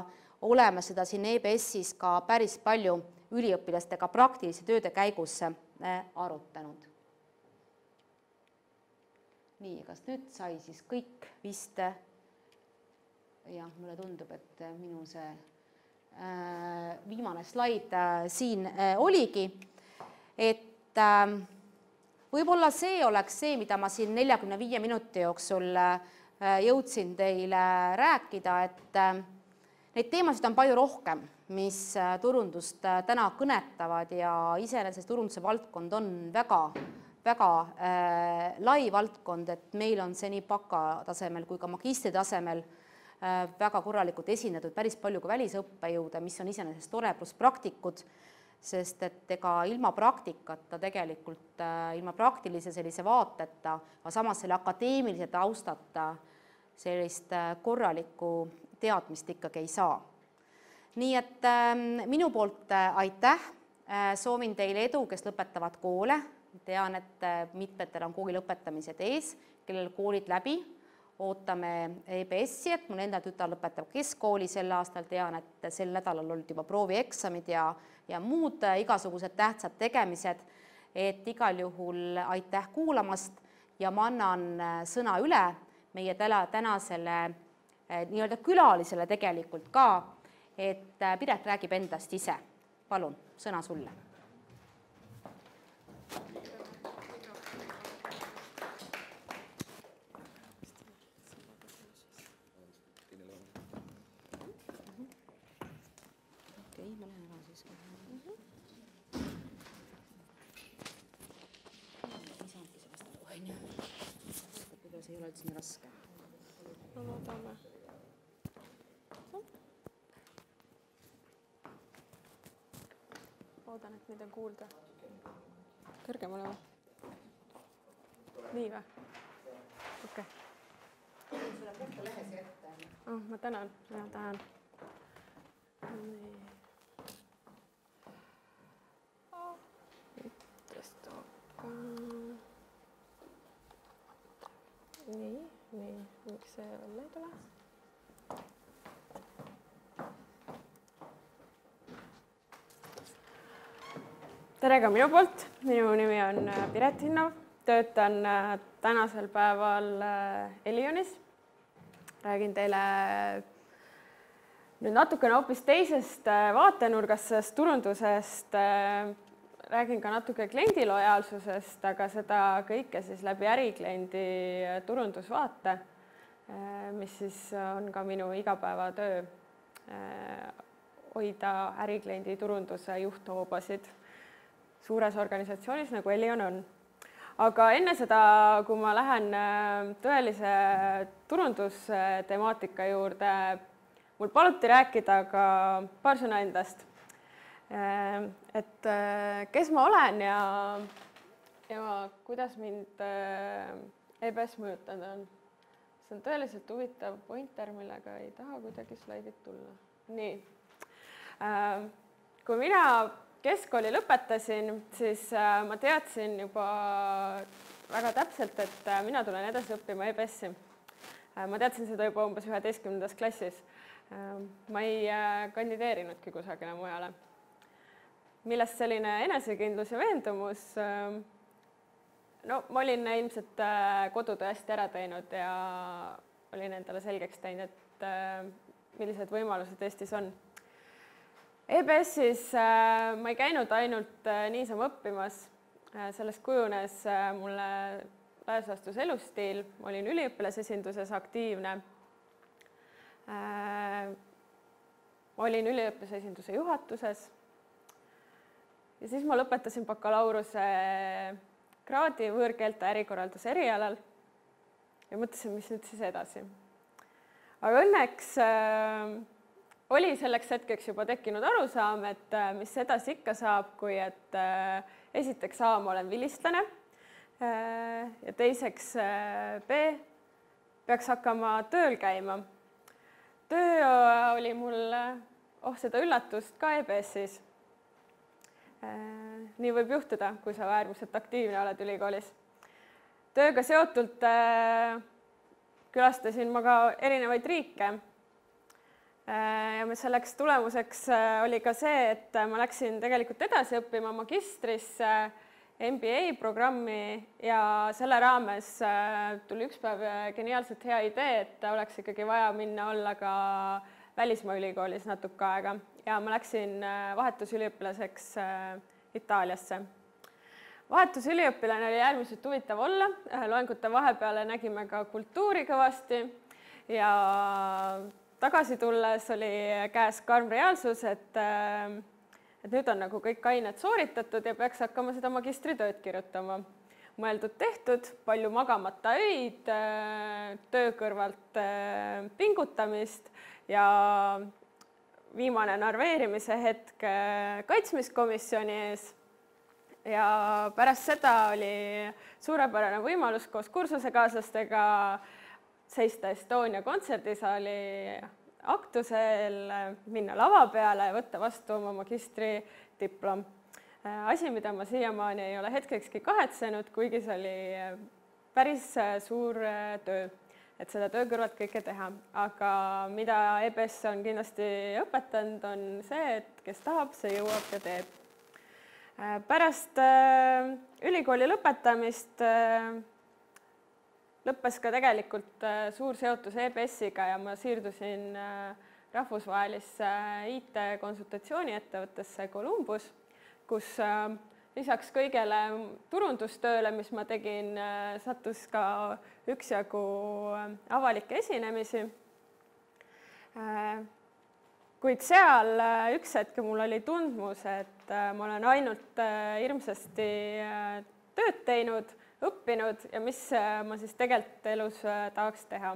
oleme seda siin EBS-is ka päris palju üliõpilastega praktilise tööde käigus arutanud. Nii, kas nüüd sai siis kõik vist, mulle tundub, et minu see viimane slaid siin oligi, et võib-olla see oleks see, mida ma siin 45 minuti jooksul jõudsin teile rääkida, et neid teemasid on palju rohkem, mis turundust täna kõnetavad ja iseenesest turunduse valdkond on väga lai valdkond, et meil on see nii bakatasemel kui ka magistri tasemel väga korralikult esindatud päris palju ka välisõppejõude, mis on iseenesest tore, pluss praktikud, sest et ega ilma praktikata tegelikult, ilma praktilise sellise vaateta, aga samas selle akadeemilise taustata sellist korralikku teadmist ikkagi ei saa. Nii et minu poolt aitäh, soovin teile edu, kes lõpetavad koole, tean, et mitmetel on kooli lõpetamised ees, kellel koolid läbi, ootame EBS-i, et mul enda tütar lõpetab keskkooli sel aastal, tean, et sel nädalal olid juba proovieksamid ja muud igasugused tähtsad tegemised, et igal juhul aitäh kuulamast ja ma annan sõna üle meie tänasele nii-öelda külalisele tegelikult ka, et Piret räägib endast ise. Palun, sõna sulle. Okei, ma lähen ära siis. Isangi sellest aru, on ju. see ei ole üldse nii raske. No loodame. Loodan, et meid on kuulda. Kõrgemale või? Nii või? Okei. Sulle puhta lehe siia ette. Ma tänan. Ja, tänan. Nii. Nii, miks see välja ei tule? Tere ka minu poolt. Minu nimi on Piret Hinnov. Töötan tänasel päeval Elionis. Räägin teile nüüd natukene hoopis teisest vaatenurgast, sellest turundusest. Räägin ka natuke kliendi lojaalsusest, aga seda kõike siis läbi ärikliendi turundusvaate, mis siis on ka minu igapäevatöö, hoida ärikliendi turunduse juhthoobasid suures organisatsioonis, nagu Elion on. Aga enne seda, kui ma lähen tõelise turundustemaatika juurde, mul paluti rääkida ka paar sõna endast. Et kes ma olen ja kuidas mind EBS mõjutanud on. See on tõeliselt huvitav pointer, millega ei taha kuidagi slaidid tulla. Nii. Kui mina keskkooli lõpetasin, siis ma teadsin juba väga täpselt, et mina tulen edasi õppima EBS-i. Ma teadsin seda juba umbes 11. klassis. Ma ei kandideerinudki kusagile mujale. Millest selline enesekindlus ja veendumus? No, ma olin ilmselt kodutöö hästi ära teinud ja olin endale selgeks teinud, et millised võimalused Eestis on. EBS-is ma ei käinud ainult niisama õppimas. Sellest kujunes mulle laias laastus elustiil. Ma olin üliõpilasesinduses aktiivne. Ma olin üliõpilasesinduse juhatuses. Ja siis ma lõpetasin bakalaureuse kraadi võõrkeelte ärikorralduse erialal ja mõtlesin, mis nüüd siis edasi. Aga õnneks oli selleks hetkeks juba tekkinud arusaam, et mis edasi ikka saab, kui et esiteks A, ma olen vilistlane ja teiseks B, peaks hakkama tööl käima. Töö oli mul, seda üllatust ka EBS-is. Nii võib juhtuda, kui sa äärmiselt aktiivne oled ülikoolis. Tööga seotult külastasin ma ka erinevaid riike. Ja selleks tulemuseks oli ka see, et ma läksin tegelikult edasi õppima magistrisse MBA programmi ja selle raames tuli üks päev geniaalselt hea idee, et oleks ikkagi vaja minna olla ka välismaa ülikoolis natuke aega. Ja ma läksin vahetusüliõpilaseks Itaaliasse. Vahetusüliõpilane oli äärmiselt huvitav olla. Loengute vahepeale nägime ka kultuuri kõvasti ja tagasi tulles oli käes karm reaalsus, et nüüd on nagu kõik ained sooritatud ja peaks hakkama seda magistritööd kirjutama. Mõeldud tehtud, palju magamata öid, töö kõrvalt pingutamist ja viimane narveerimise hetk kaitsmiskomisjoni ees. Ja pärast seda oli suurepärane võimalus koos kursusekaaslastega seista Estonia kontserdisaali aktusel, minna lava peale ja võtta vastu oma magistridiplom. Asi, mida ma siiamaani ei ole hetkekski kahetsenud, kuigi see oli päris suur töö, et seda töö kõrvalt kõike teha. Aga mida EBS on kindlasti õpetanud, on see, et kes tahab, see jõuab ja teeb. Pärast ülikooli lõpetamist lõppes ka tegelikult suur seotus EBS-iga ja ma siirdusin rahvusvahelisse IT-konsultatsiooniettevõttesse Columbus, kus lisaks kõigele turundustööle, mis ma tegin, sattus ka üksjagu avalikke esinemisi. Kuid seal üks hetk mul oli tundmus, et ma olen ainult hirmsasti tööd teinud, õppinud ja mis ma siis tegelikult elus tahaks teha.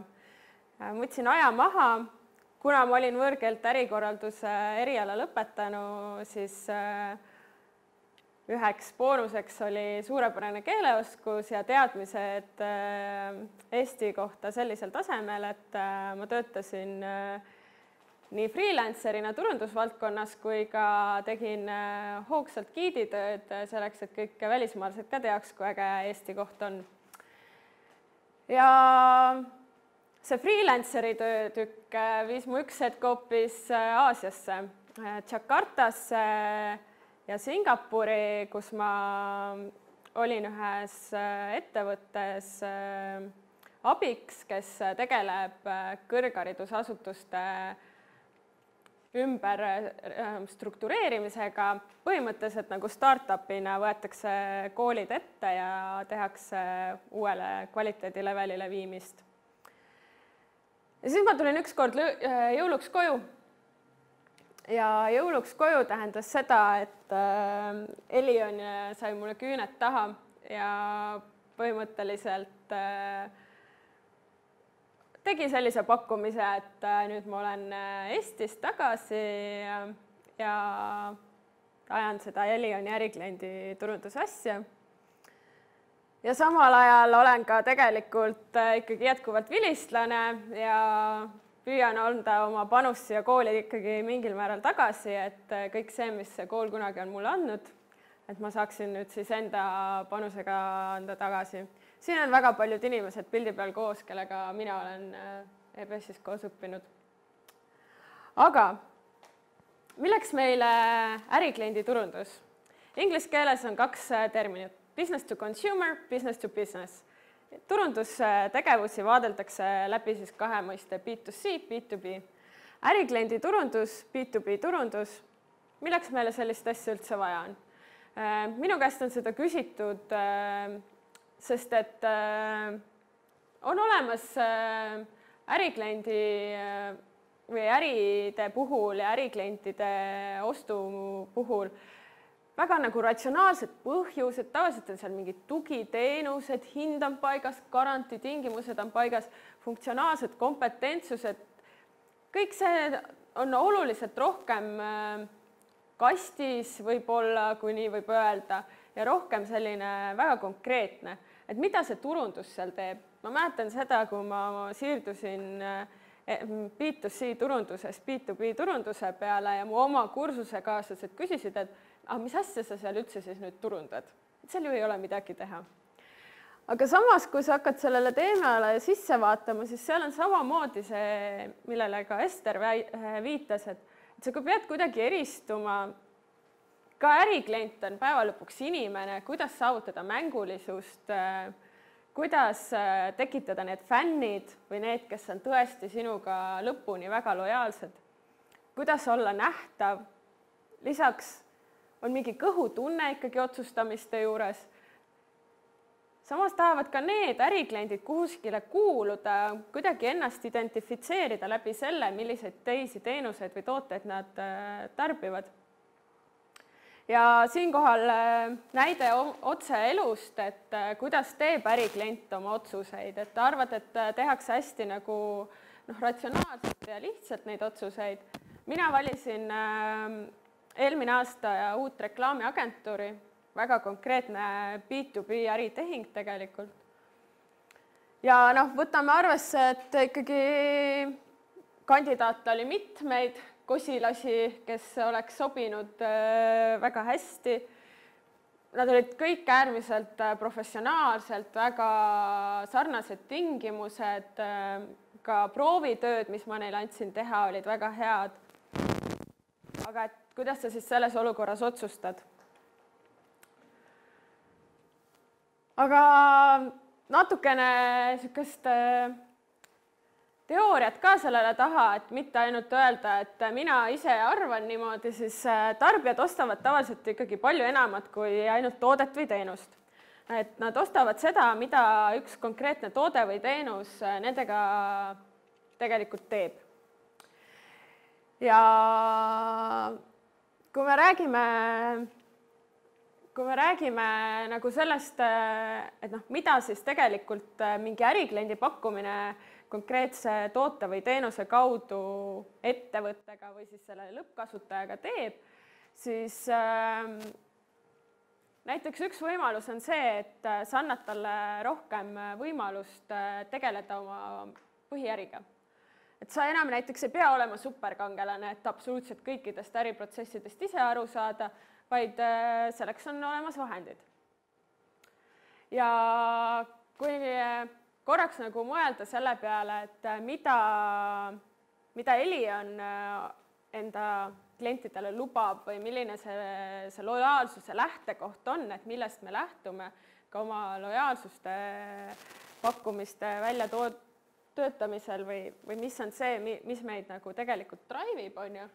Ma võtsin aja maha, kuna ma olin võõrkeelt ärikorralduse eriala lõpetanu, siis üheks boonuseks oli suurepärane keeleoskus ja teadmised Eesti kohta sellisel tasemel, et ma töötasin nii freelancerina turundusvaldkonnas kui ka tegin hoogsalt giiditööd selleks, et kõik välismaalased ka teaks, kui äge Eesti koht on. Ja see freelanceri töötükk viis mu üks hetk hoopis Aasiasse, Jakartasse ja Singapuri, kus ma olin ühes ettevõttes abiks, kes tegeleb kõrgharidusasutuste ümber struktureerimisega. Põhimõtteliselt nagu startupina võetakse koolid ette ja tehakse uuele kvaliteedilevelile viimist. Ja siis ma tulin ükskord jõuluks koju. Ja jõuluks koju tähendas seda, et Elion sai mulle küüned taha ja põhimõtteliselt tegi sellise pakkumise, et nüüd ma olen Eestis tagasi ja ajan seda Elioni ärikliendi turundusasja. Ja samal ajal olen ka tegelikult ikkagi jätkuvalt vilistlane ja püüan anda oma panust siia kooli ikkagi mingil määral tagasi, et kõik see, mis see kool kunagi on mulle andnud, et ma saaksin nüüd siis enda panusega anda tagasi. Siin on väga paljud inimesed pildi peal koos, kellega mina olen EBS-is koos õppinud. Aga milleks meile ärikliendi turundus? Inglise keeles on 2 terminit, business to consumer, business to business. Turundustegevusi vaadeldakse läbi siis 2 mõiste B2C, B2B. Ärikliendi turundus, B2B turundus, milleks meile sellist asja üldse vaja on? Minu käest on seda küsitud, sest et on olemas ärikliendi või äride puhul ja äriklientide ostu puhul väga nagu ratsionaalsed põhjused, tavaliselt on seal mingid tugiteenused, hind on paigas, garantiitingimused on paigas, funktsionaalsed kompetentsused. Kõik see on oluliselt rohkem kastis võib-olla, kui nii võib öelda, ja rohkem selline väga konkreetne, et mida see turundus seal teeb. Ma mäletan seda, kui ma siirdusin B2C turunduses B2B turunduse peale ja mu oma kursusekaaslased küsisid, et mis asja sa seal üldse siis nüüd turundad? Seal ju ei ole midagi teha. Aga samas, kui sa hakkad sellele teemale sisse vaatama, siis seal on samamoodi see, millele ka Ester viitas, et sa pead kuidagi eristuma. Ka äriklient on päeva lõpuks inimene, kuidas saavutada mängulisust, kuidas tekitada need fännid või need, kes on tõesti sinuga lõpuni väga lojaalsed, kuidas olla nähtav. Lisaks on mingi kõhutunne ikkagi otsustamiste juures. Samas tahavad ka need ärikliendid kuhuskile kuuluda, kuidagi ennast identifitseerida läbi selle, milliseid teisi teenuseid või tooteid nad tarbivad. Ja siinkohal näide otse elust, et kuidas teeb äriklient oma otsuseid, et arvad, et tehakse hästi nagu ratsionaalselt ja lihtsalt neid otsuseid. Mina valisin eelmine aasta uut reklaamiagentuuri, väga konkreetne B2B äritehing tegelikult. Ja võtame arvesse, et ikkagi kandidaate oli mitmeid, kosilasi, kes oleks sobinud väga hästi. Nad olid kõik äärmiselt professionaalselt, väga sarnased tingimused, ka proovitööd, mis ma neile andsin teha, olid väga head. Aga et kuidas sa siis selles olukorras otsustad? Aga natukene niisugust teooriat ka sellele taha, et mitte ainult öelda, et mina ise arvan niimoodi, siis tarbijad ostavad tavaliselt ikkagi palju enamat kui ainult toodet või teenust. Et nad ostavad seda, mida üks konkreetne toode või teenus nendega tegelikult teeb. Ja kui me räägime kui me räägime nagu sellest, et noh, mida siis tegelikult mingi ärikliendi pakkumine konkreetse toote või teenuse kaudu ettevõttega või siis selle lõppkasutajaga teeb, siis näiteks üks võimalus on see, et sa annad talle rohkem võimalust tegeleda oma põhiäriga. Et sa enam näiteks ei pea olema superkangelane, et absoluutselt kõikidest äriprotsessidest ise aru saada, vaid selleks on olemas vahendid. Ja kui korraks nagu mõelda selle peale, et mida Elion enda klientidele lubab või milline see lojaalsuse lähtekoht on, et millest me lähtume ka oma lojaalsuste pakkumiste välja töötamisel või mis on see, mis meid nagu tegelikult drive'ib, on ju,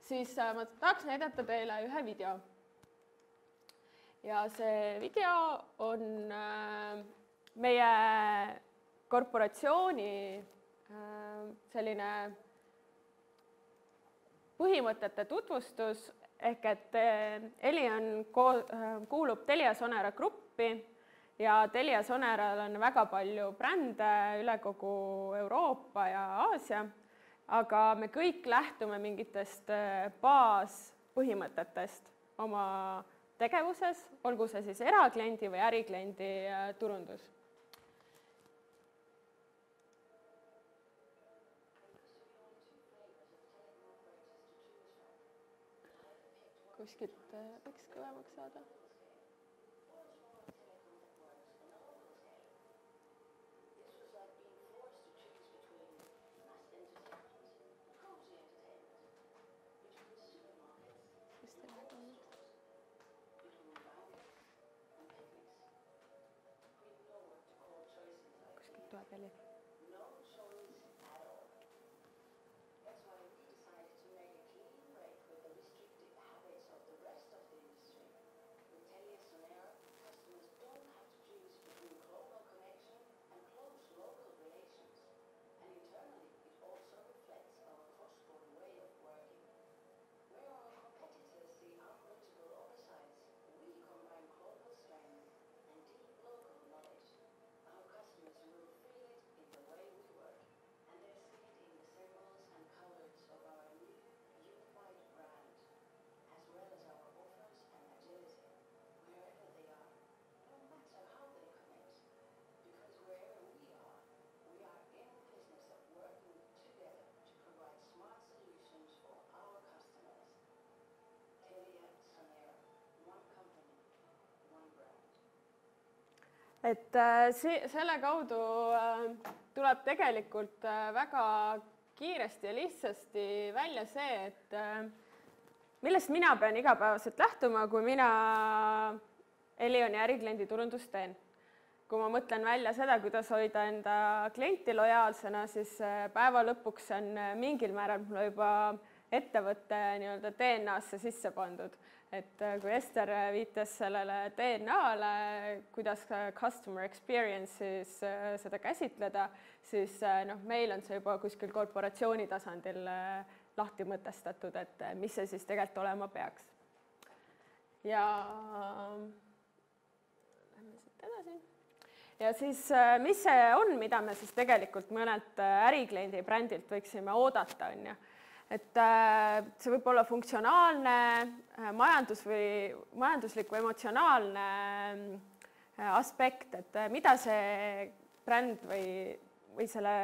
siis ma tahaks näidata teile ühe video. Ja see video on meie korporatsiooni selline põhimõtete tutvustus, ehk et Elion kuulub Telia Sonera gruppi ja Telia Soneral on väga palju brände üle kogu Euroopa ja Aasia, aga me kõik lähtume mingitest baaspõhimõtetest oma tegevuses, olgu see siis erakliendi või ärikliendi turundus. Kuskilt võiks kõvemaks saada. Kuskilt tuleb heli. Et selle kaudu tuleb tegelikult väga kiiresti ja lihtsasti välja see, et millest mina pean igapäevaselt lähtuma, kui mina Elioni ärikliendi turundust teen. Kui ma mõtlen välja seda, kuidas hoida enda klienti lojaalsena, siis päeva lõpuks on mingil määral mulle juba ettevõtte nii-öelda DNA-sse sisse pandud. Et kui Ester viitas sellele DNA-le, kuidas customer experience'is seda käsitleda, siis meil on see juba kuskil korporatsiooni tasandil lahti mõtestatud, et mis see siis tegelikult olema peaks. Ja lähme siit edasi. Ja siis, mis see on, mida me siis tegelikult mõnelt ärikliendi brändilt võiksime oodata, on ju? Et see võib olla funktsionaalne, majanduslik või emotsionaalne aspekt, et mida see bränd või selle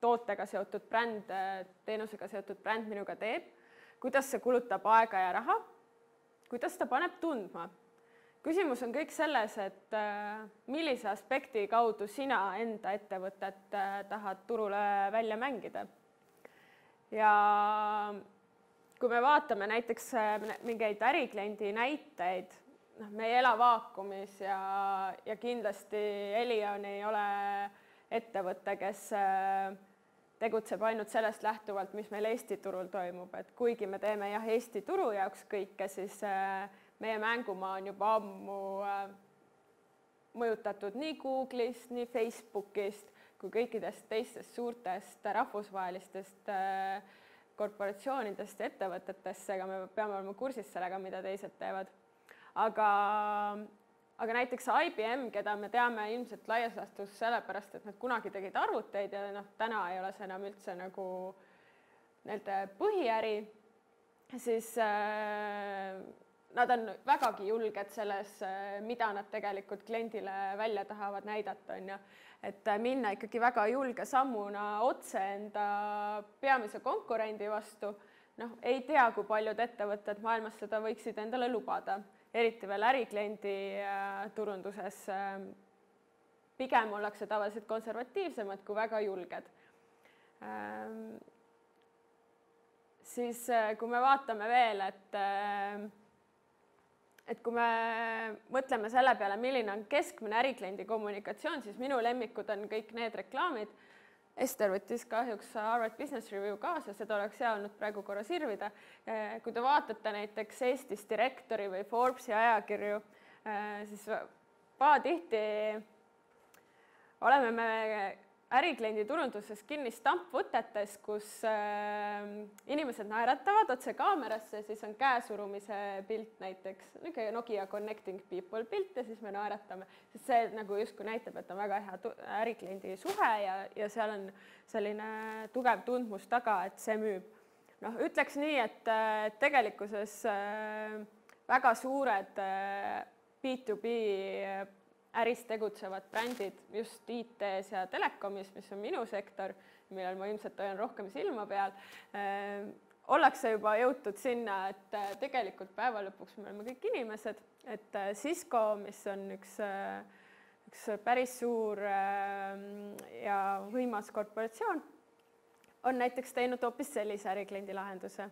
tootega seotud bränd, teenusega seotud bränd minuga teeb, kuidas see kulutab aega ja raha, kuidas ta paneb tundma. Küsimus on kõik selles, et millise aspekti kaudu sina enda ettevõtet tahad turule välja mängida. Ja kui me vaatame näiteks mingeid ärikliendi näiteid, me ei ela vaakumis ja kindlasti Elion ei ole ettevõte, kes tegutseb ainult sellest lähtuvalt, mis meil Eesti turul toimub. Et kuigi me teeme jah Eesti turu jaoks kõike, siis meie mängumaa on juba ammu mõjutatud nii Google'ist, nii Facebook'ist, kui kõikidest teistest suurtest rahvusvahelistest korporatsioonidest ja ettevõtetest, aga me peame olema kursis sellega, mida teised teevad. aga näiteks IBM, keda me teame ilmselt laias laastus sellepärast, et nad kunagi tegid arvuteid ja noh, täna ei ole see enam üldse nagu nende põhiäri, siis nad on vägagi julged selles, mida nad tegelikult kliendile välja tahavad näidata, on ju. Et minna ikkagi väga julge sammuna otse enda peamise konkurendi vastu. Noh, ei tea, kui paljud ettevõtted maailmas seda võiksid endale lubada, eriti veel ärikliendi turunduses. Pigem ollakse tavaliselt konservatiivsemad kui väga julged. Siis kui me vaatame veel, et kui me mõtleme selle peale, milline on keskmine ärikliendi kommunikatsioon, siis minu lemmikud on kõik need reklaamid. Ester võttis kahjuks Harvard Business Review kaasa, seda oleks hea olnud praegu korra sirvida. Kui te vaatate näiteks Eestis Direktori või Forbesi ajakirju, siis pahatihti oleme me ärikliendi turunduses kinni stampvõtetes, kus inimesed naeratavad otse kaamerasse, siis on käesurumise pilt näiteks, Nokia Connecting People pilt ja siis me naeratame. Sest see nagu justkui näitab, et on väga hea ärikliendi suhe ja seal on selline tugev tundmus taga, et see müüb. Noh, ütleks nii, et tegelikkuses väga suured B2B äris tegutsevad brändid just IT-s ja telekomis, mis on minu sektor, millel ma ilmselt olen rohkem silma peal, ollakse juba jõutud sinna, et tegelikult päeva lõpuks me oleme kõik inimesed, et Cisco, mis on üks päris suur ja võimas korporatsioon, on näiteks teinud hoopis sellise ärikliendi lahenduse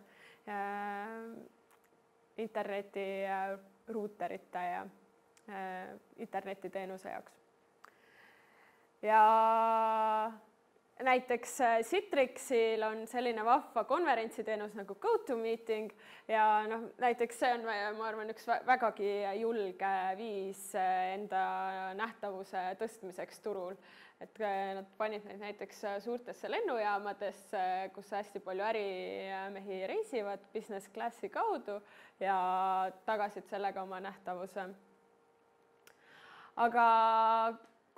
interneti ruuterite ja internetiteenuse jaoks. Ja näiteks Citrixil on selline vahva konverentsiteenus nagu GoToMeeting ja noh, näiteks see on, ma arvan, üks vägagi julge viis enda nähtavuse tõstmiseks turul. Et nad panid neid näiteks suurtesse lennujaamadesse, kus hästi palju ärimehi reisivad business classi kaudu ja tagasid sellega oma nähtavuse. Aga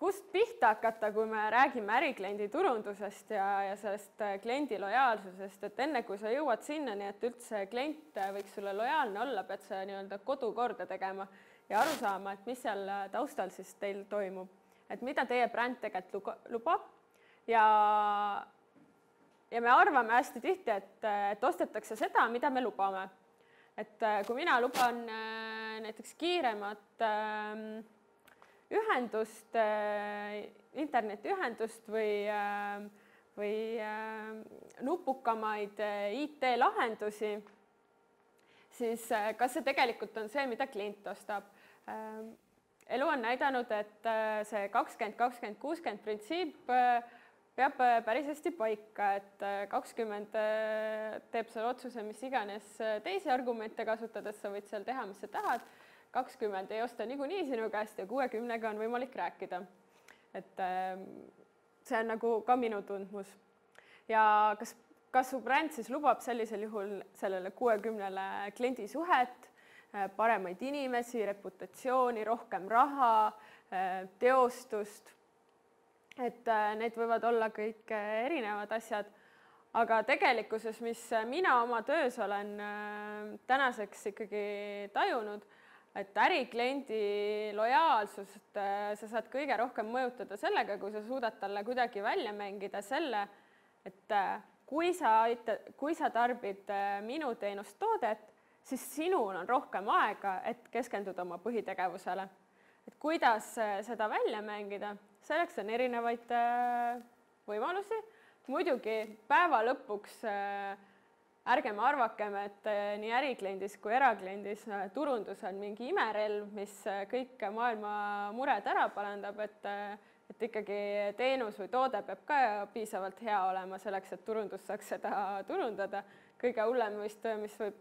kust pihta hakata, kui me räägime ärikliendi turundusest ja sellest kliendi lojaalsusest, et enne kui sa jõuad sinnani, et üldse klient võiks sulle lojaalne olla, pead sa nii-öelda kodu korda tegema ja aru saama, et mis seal taustal siis teil toimub, et mida teie bränd tegelikult lubab ja me arvame hästi tihti, et ostetakse seda, mida me lubame. Et kui mina luban näiteks kiiremat ühendust, internetiühendust või nupukamaid IT-lahendusi, siis kas see tegelikult on see, mida klient ostab? Elu on näidanud, et see 20-20-60 printsiip peab päris hästi paika, et 20 teeb selle otsuse, mis iganes teisi argumente kasutades, sa võid seal teha, mis sa tahad, 20 ei osta niikuinii sinu käest ja 60-ga on võimalik rääkida. Et see on nagu ka minu tundmus. Ja kas su bränd siis lubab sellisel juhul sellele 60-le kliendi suhet, paremaid inimesi, reputatsiooni, rohkem raha, teostust, et need võivad olla kõik erinevad asjad. Aga tegelikkuses, mis mina oma töös olen tänaseks ikkagi tajunud, et ärikliendi lojaalsust sa saad kõige rohkem mõjutada sellega, kui sa suudad talle kuidagi välja mängida selle, et kui sa tarbid minu teenust toodet, siis sinul on rohkem aega, et keskenduda oma põhitegevusele. Et kuidas seda välja mängida, selleks on erinevaid võimalusi. Muidugi päeva lõpuks ärgem arvakem, et nii ärikliendis kui erakliendis turundus on mingi imerelv, mis kõik maailma mured ära parandab, et ikkagi teenus või toode peab ka piisavalt hea olema selleks, et turundus saaks seda turundada. Kõige hullem vist, mis võib,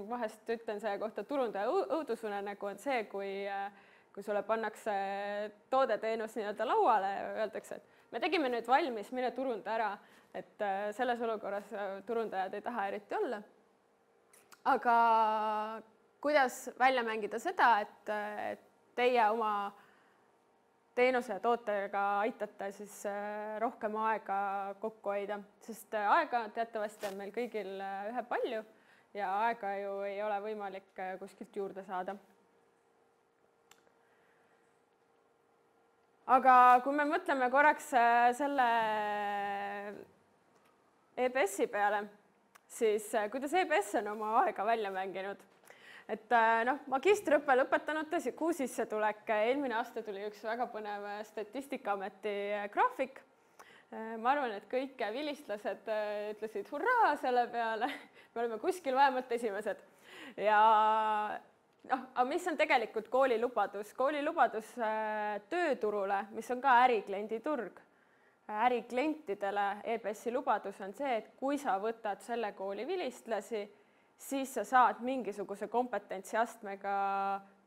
vahest ütlen selle kohta, turundaja õudusunenägu on see, kui sulle pannakse toodeteenus nii-öelda lauale ja öeldakse, et me tegime nüüd valmis, mine turunda ära, et selles olukorras turundajad ei taha eriti olla. Aga kuidas välja mängida seda, et teie oma teenuse ja tootega aitate siis rohkem aega kokku hoida, sest aega teatavasti on meil kõigil ühepalju ja aega ju ei ole võimalik kuskilt juurde saada. Aga kui me mõtleme korraks selle EBS-i peale, siis kuidas EBS on oma aega välja mänginud? Et magistriõppe lõpetanute kuu sissetulek, eelmine aasta tuli üks väga põnev Statistikaameti graafik. Ma arvan, et kõik vilistlased ütlesid hurraa selle peale, me oleme kuskil vähemalt esimesed. Ja aga mis on tegelikult kooli lubadus? Kooli lubadus tööturule, mis on ka ärikliendi turg. Äriklientidele EBS-i lubadus on see, et kui sa võtad selle kooli vilistlasi, siis sa saad mingisuguse kompetentsiastmega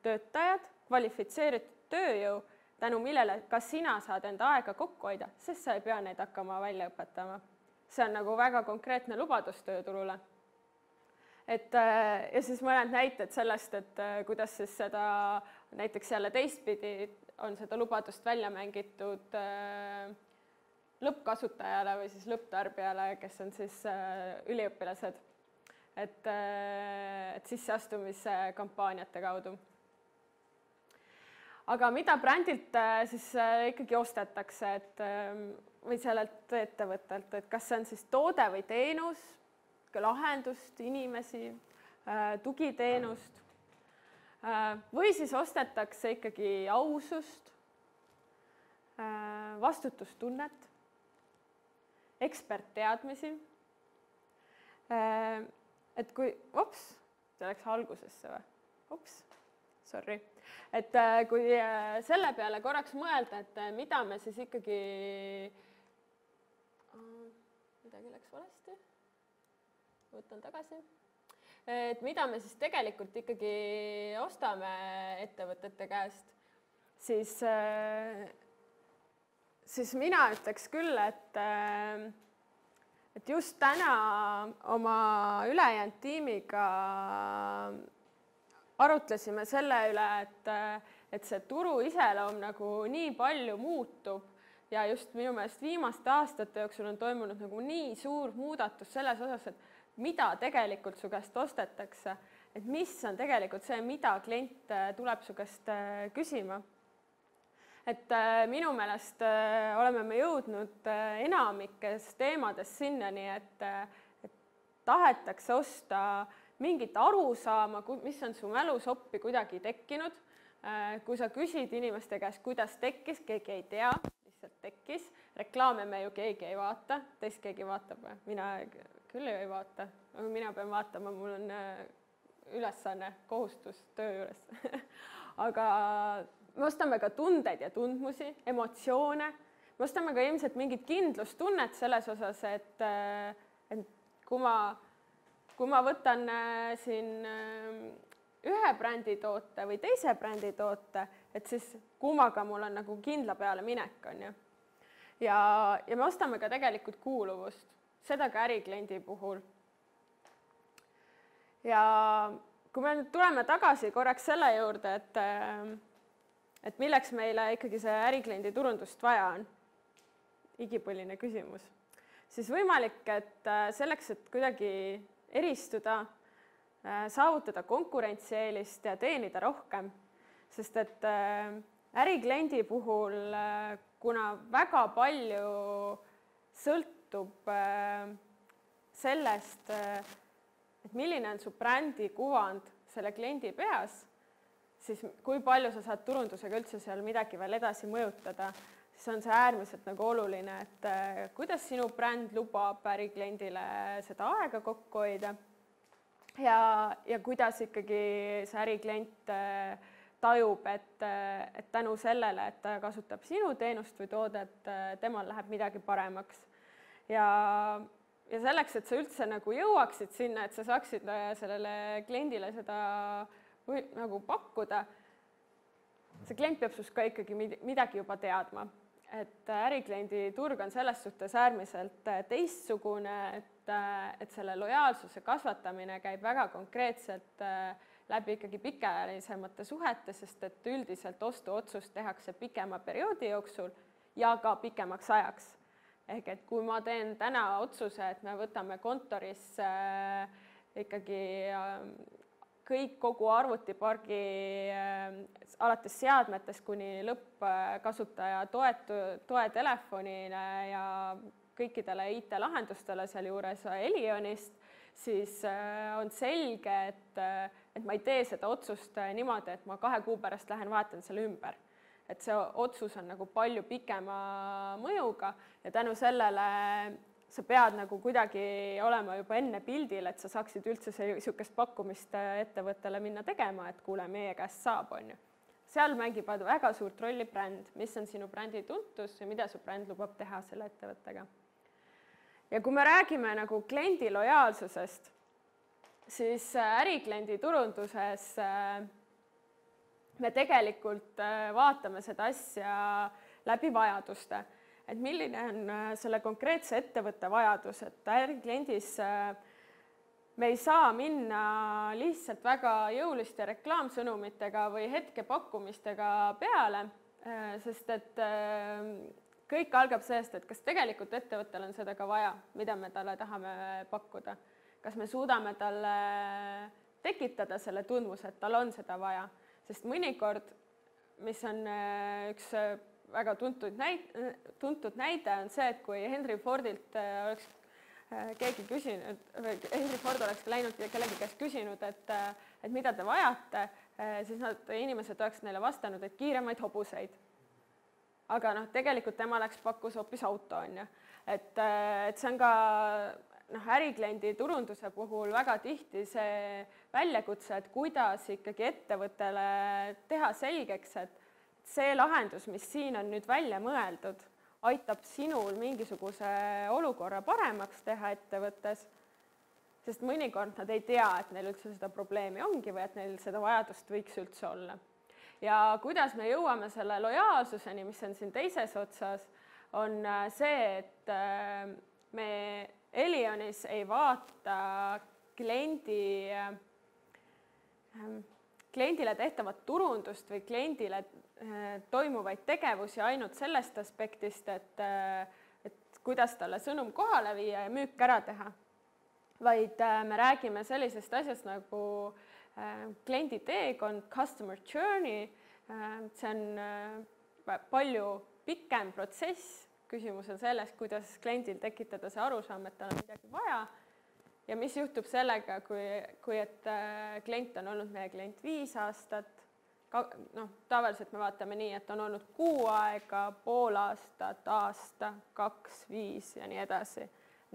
töötajad, kvalifitseeritud tööjõu, tänu millele ka sina saad enda aega kokku hoida, sest sa ei pea neid hakkama välja õpetama. See on nagu väga konkreetne lubadus tööturule. Ja siis mõned näited sellest, et kuidas siis seda näiteks jälle teistpidi on seda lubadust välja mängitud lõppkasutajale või siis lõpptarbijale, kes on siis üliõpilased. Et sisseastumise kampaaniate kaudu. Aga mida brändilt siis ikkagi ostetakse või sellelt ettevõttelt, et kas see on siis toode või teenus, lahendust, inimesi, tugiteenust või siis ostetakse ikkagi ausust, vastutustunnet, ekspertteadmisi. Et kui, see läks algusesse või? Sorry. Et kui selle peale korraks mõelda, et mida me siis ikkagi, midagi läks valesti, võtan tagasi, et mida me siis tegelikult ikkagi ostame ettevõtete käest, siis mina ütleks küll, et just täna oma ülejäänud tiimiga arutlesime selle üle, et see turu iseloom nagu nii palju muutub ja just minu meelest viimaste aastate jooksul on toimunud nagu nii suur muudatus selles osas, et mida tegelikult su käest ostetakse, et mis on tegelikult see, mida klient tuleb su käest küsima. Et minu meelest oleme me jõudnud enamikes teemades sinnani, et tahetakse osta mingit arusaama, mis on su mälusoppi kuidagi tekkinud. Kui sa küsid inimeste käest, kuidas tekkis, keegi ei tea, lihtsalt tekkis. Reklaame me ju keegi ei vaata, teist keegi vaatab. Mina küll ei vaata, aga mina pean vaatama, mul on ülesanne, kohustus töö juures. Aga me ostame ka tundeid ja tundmusi, emotsioone. Me ostame ka ilmselt mingit kindlustunnet selles osas, et kui ma võtan siin ühe brändi toote või teise brändi toote, et siis kummaga mul on nagu kindla peale minek on ju. Ja me ostame ka tegelikult kuuluvust, seda ka ärikliendi puhul. Ja kui me nüüd tuleme tagasi korraks selle juurde, et milleks meile ikkagi see ärikliendi turundust vaja on, igipõline küsimus, siis võimalik, et selleks, et kuidagi eristuda, saavutada konkurentsieelist ja teenida rohkem, sest et ärikliendi puhul, kuna väga palju sõltub sellest, et milline on su brändi kuvand selle kliendi peas, siis kui palju sa saad turundusega üldse seal midagi veel edasi mõjutada, siis on see äärmiselt nagu oluline, et kuidas sinu bränd lubab ärikliendile seda aega kokku hoida ja kuidas ikkagi see äriklient tajub, et tänu sellele, et ta kasutab sinu teenust või toodet, temal läheb midagi paremaks. Ja selleks, et sa üldse nagu jõuaksid sinna, et sa saaksid sellele kliendile seda nagu pakkuda, see klient peab sinust ka ikkagi midagi juba teadma. Et ärikliendi turg on selles suhtes äärmiselt teistsugune, et selle lojaalsuse kasvatamine käib väga konkreetselt läbi ikkagi pikaajalisemate suhete, sest et üldiselt ostuotsus tehakse pikema perioodi jooksul ja ka pikemaks ajaks. Ehk et kui ma teen täna otsuse, et me võtame kontorisse ikkagi kogu arvutipargi alates seadmetest kuni lõppkasutaja toetelefonile ja kõikidele IT-lahendustele sealjuures Elionist, siis on selge, et ma ei tee seda otsust niimoodi, et ma 2 kuu pärast lähen vaatan selle ümber. Et see otsus on nagu palju pikema mõjuga ja tänu sellele sa pead nagu kuidagi olema juba enne pildil, et sa saaksid üldse niisugust pakkumist ettevõttele minna tegema, et kuule, meie käest saab, on ju. Seal mängib väga suurt rolli bränd, mis on sinu brändi tuntus ja mida su bränd lubab teha selle ettevõttega. Ja kui me räägime nagu kliendi lojaalsusest, siis ärikliendi turunduses me tegelikult vaatame seda asja läbi vajaduste. Et milline on selle konkreetse ettevõtte vajadus, et ärikliendis me ei saa minna lihtsalt väga jõuliste reklaamsõnumitega või hetkepakkumistega peale, sest et kõik algab sellest, et kas tegelikult ettevõttel on seda ka vaja, mida me talle tahame pakkuda. Kas me suudame talle tekitada selle tundmuse, et tal on seda vaja, sest mõnikord, mis on üks väga tuntud näide on see, et kui Henry Fordilt oleks keegi küsinud, Henry Ford oleks läinud kellegi käest küsinud, et mida te vajate, siis inimesed oleks neile vastanud, et kiiremaid hobuseid. Aga tegelikult tema pakkus hoopis auto, on ju. Et see on ka ärikliendi turunduse puhul väga tihti see väljakutse, et kuidas ikkagi ettevõttele teha selgeks, et see lahendus, mis siin on nüüd välja mõeldud, aitab sinul mingisuguse olukorra paremaks teha ettevõttes, sest mõnikord nad ei tea, et neil üldse seda probleemi ongi või et neil seda vajadust võiks üldse olla. Ja kuidas me jõuame selle lojaalsuseni, mis on siin teises otsas, on see, et me Elionis ei vaata kliendile tehtavat turundust või kliendile toimuvaid tegevusi ainult sellest aspektist, et kuidas talle sõnum kohale viia ja müük ära teha. Vaid me räägime sellisest asjast nagu kliendi teekond, customer journey, see on palju pikem protsess, küsimus on selles, kuidas kliendil tekitada see arusaam, et tal on midagi vaja. Ja mis juhtub sellega, kui et klient on olnud meie klient 5 aastat, tavaliselt me vaatame nii, et on olnud 6 aega, pool aastat, aasta, 2, 5 ja nii edasi.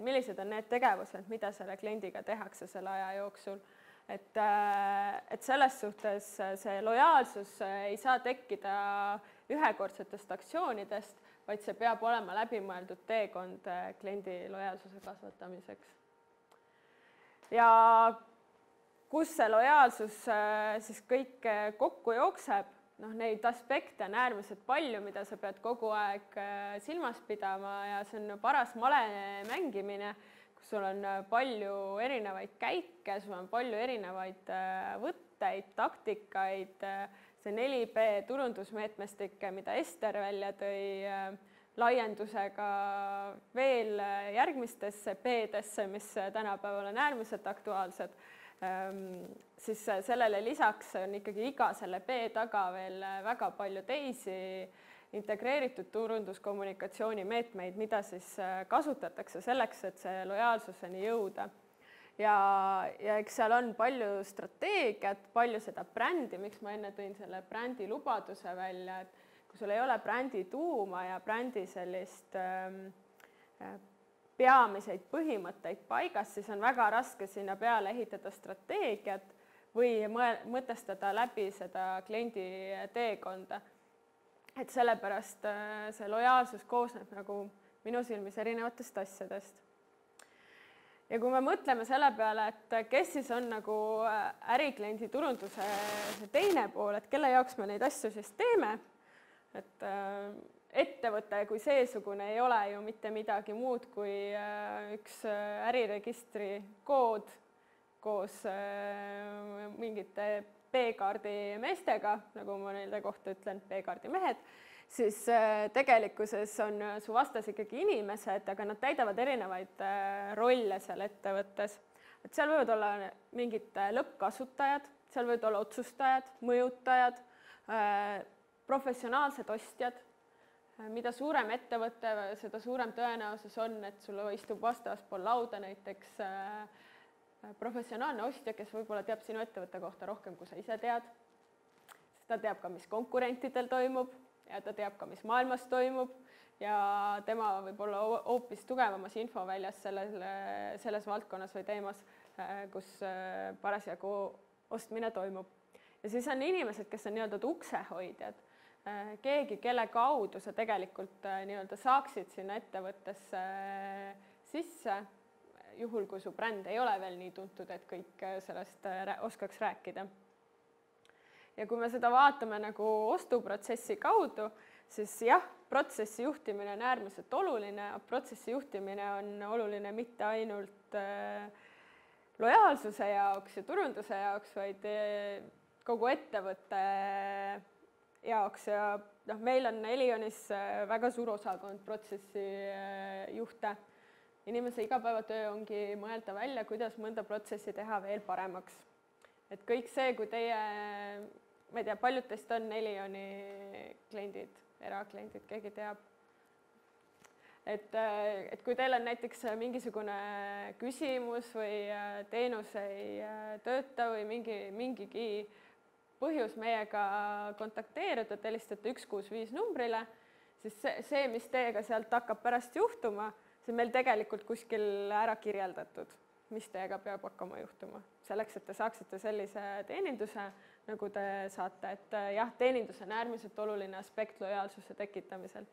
Millised on need tegevused, mida selle kliendiga tehakse selle aja jooksul? Et selles suhtes see lojaalsus ei saa tekkida ühekordsetest aktsioonidest, vaid see peab olema läbimõeldud teekond kliendi lojaalsuse kasvatamiseks. Ja kus see lojaalsus siis kõik kokku jookseb, neid aspekte on äärmiselt palju, mida sa pead kogu aeg silmas pidama ja see on paras male mängimine, kus sul on palju erinevaid käike, sul on palju erinevaid võtteid, taktikaid, see 4B turundusmeetmestik, mida Ester välja tõi, laiendusega veel järgmistesse B-desse, mis tänapäeval on äärmiselt aktuaalsed, siis sellele lisaks on ikkagi iga selle B taga veel väga palju teisi integreeritud turunduskommunikatsiooni meetmeid, mida siis kasutatakse selleks, et see lojaalsuseni jõuda. Ja eks seal on palju strateegiat, palju seda brändi, miks ma enne tõin selle brändi lubaduse välja, et kui sul ei ole brändi tuuma ja brändi sellist peamiseid põhimõtteid paigas, siis on väga raske sinna peale ehitada strateegiat või mõtestada läbi seda kliendi teekonda. Et sellepärast see lojaalsus koosneb nagu minu silmis erinevatest asjadest. Ja kui me mõtleme selle peale, et kes siis on nagu ärikliendi turunduse teine pool, et kelle jaoks me neid asju siis teeme, et ettevõte kui seesugune ei ole ju mitte midagi muud kui üks äriregistri kood, koos mingite B-kaardi meestega, nagu ma nende kohta ütlen, B-kaardi mehed, siis tegelikkuses on su vastas ikkagi inimesed, aga nad täidavad erinevaid rolle seal ettevõttes. Et seal võivad olla mingid lõppkasutajad, seal võivad olla otsustajad, mõjutajad, professionaalsed ostjad. Mida suurem ettevõte, seda suurem tõenäosus on, et sul istub vastaspool lauda näiteks professionaalne ostja, kes võib-olla teab sinu ettevõtte kohta rohkem, kui sa ise tead. Ta teab ka, mis konkurentidel toimub ja ta teab ka, mis maailmas toimub ja tema võib olla hoopis tugevamas infoväljas selles valdkonnas või teemas, kus parasjagu ostmine toimub. Ja siis on inimesed, kes on nii-öelda uksehoidjad. Keegi, kelle kaudu sa tegelikult nii-öelda saaksid sinna ettevõttesse sisse, juhul kui su bränd ei ole veel nii tuntud, et kõik sellest oskaks rääkida. Ja kui me seda vaatame nagu ostuprotsessi kaudu, siis jah, protsessi juhtimine on äärmiselt oluline. Protsessi juhtimine on oluline mitte ainult lojaalsuse jaoks ja turunduse jaoks, vaid kogu ettevõtte jaoks ja meil on Elionis väga suur osakond protsessi juhte. Inimese igapäevatöö ongi mõelda välja, kuidas mõnda protsessi teha veel paremaks. Et kõik see, kui teie, ma ei tea, paljud teist on Elioni kliendid, erakliendid, keegi teab. Et kui teil on näiteks mingisugune küsimus või teenus ei tööta või mingigi põhjus meiega kontakteerida, te helistate 165 numbrile, siis see, mis teiega sealt hakkab pärast juhtuma, see on meil tegelikult kuskil ära kirjeldatud, mis teiega peab hakkama juhtuma. Selleks, et te saaksite sellise teeninduse, nagu te saate, et jah, teenindus on äärmiselt oluline aspekt lojaalsuse tekitamisel.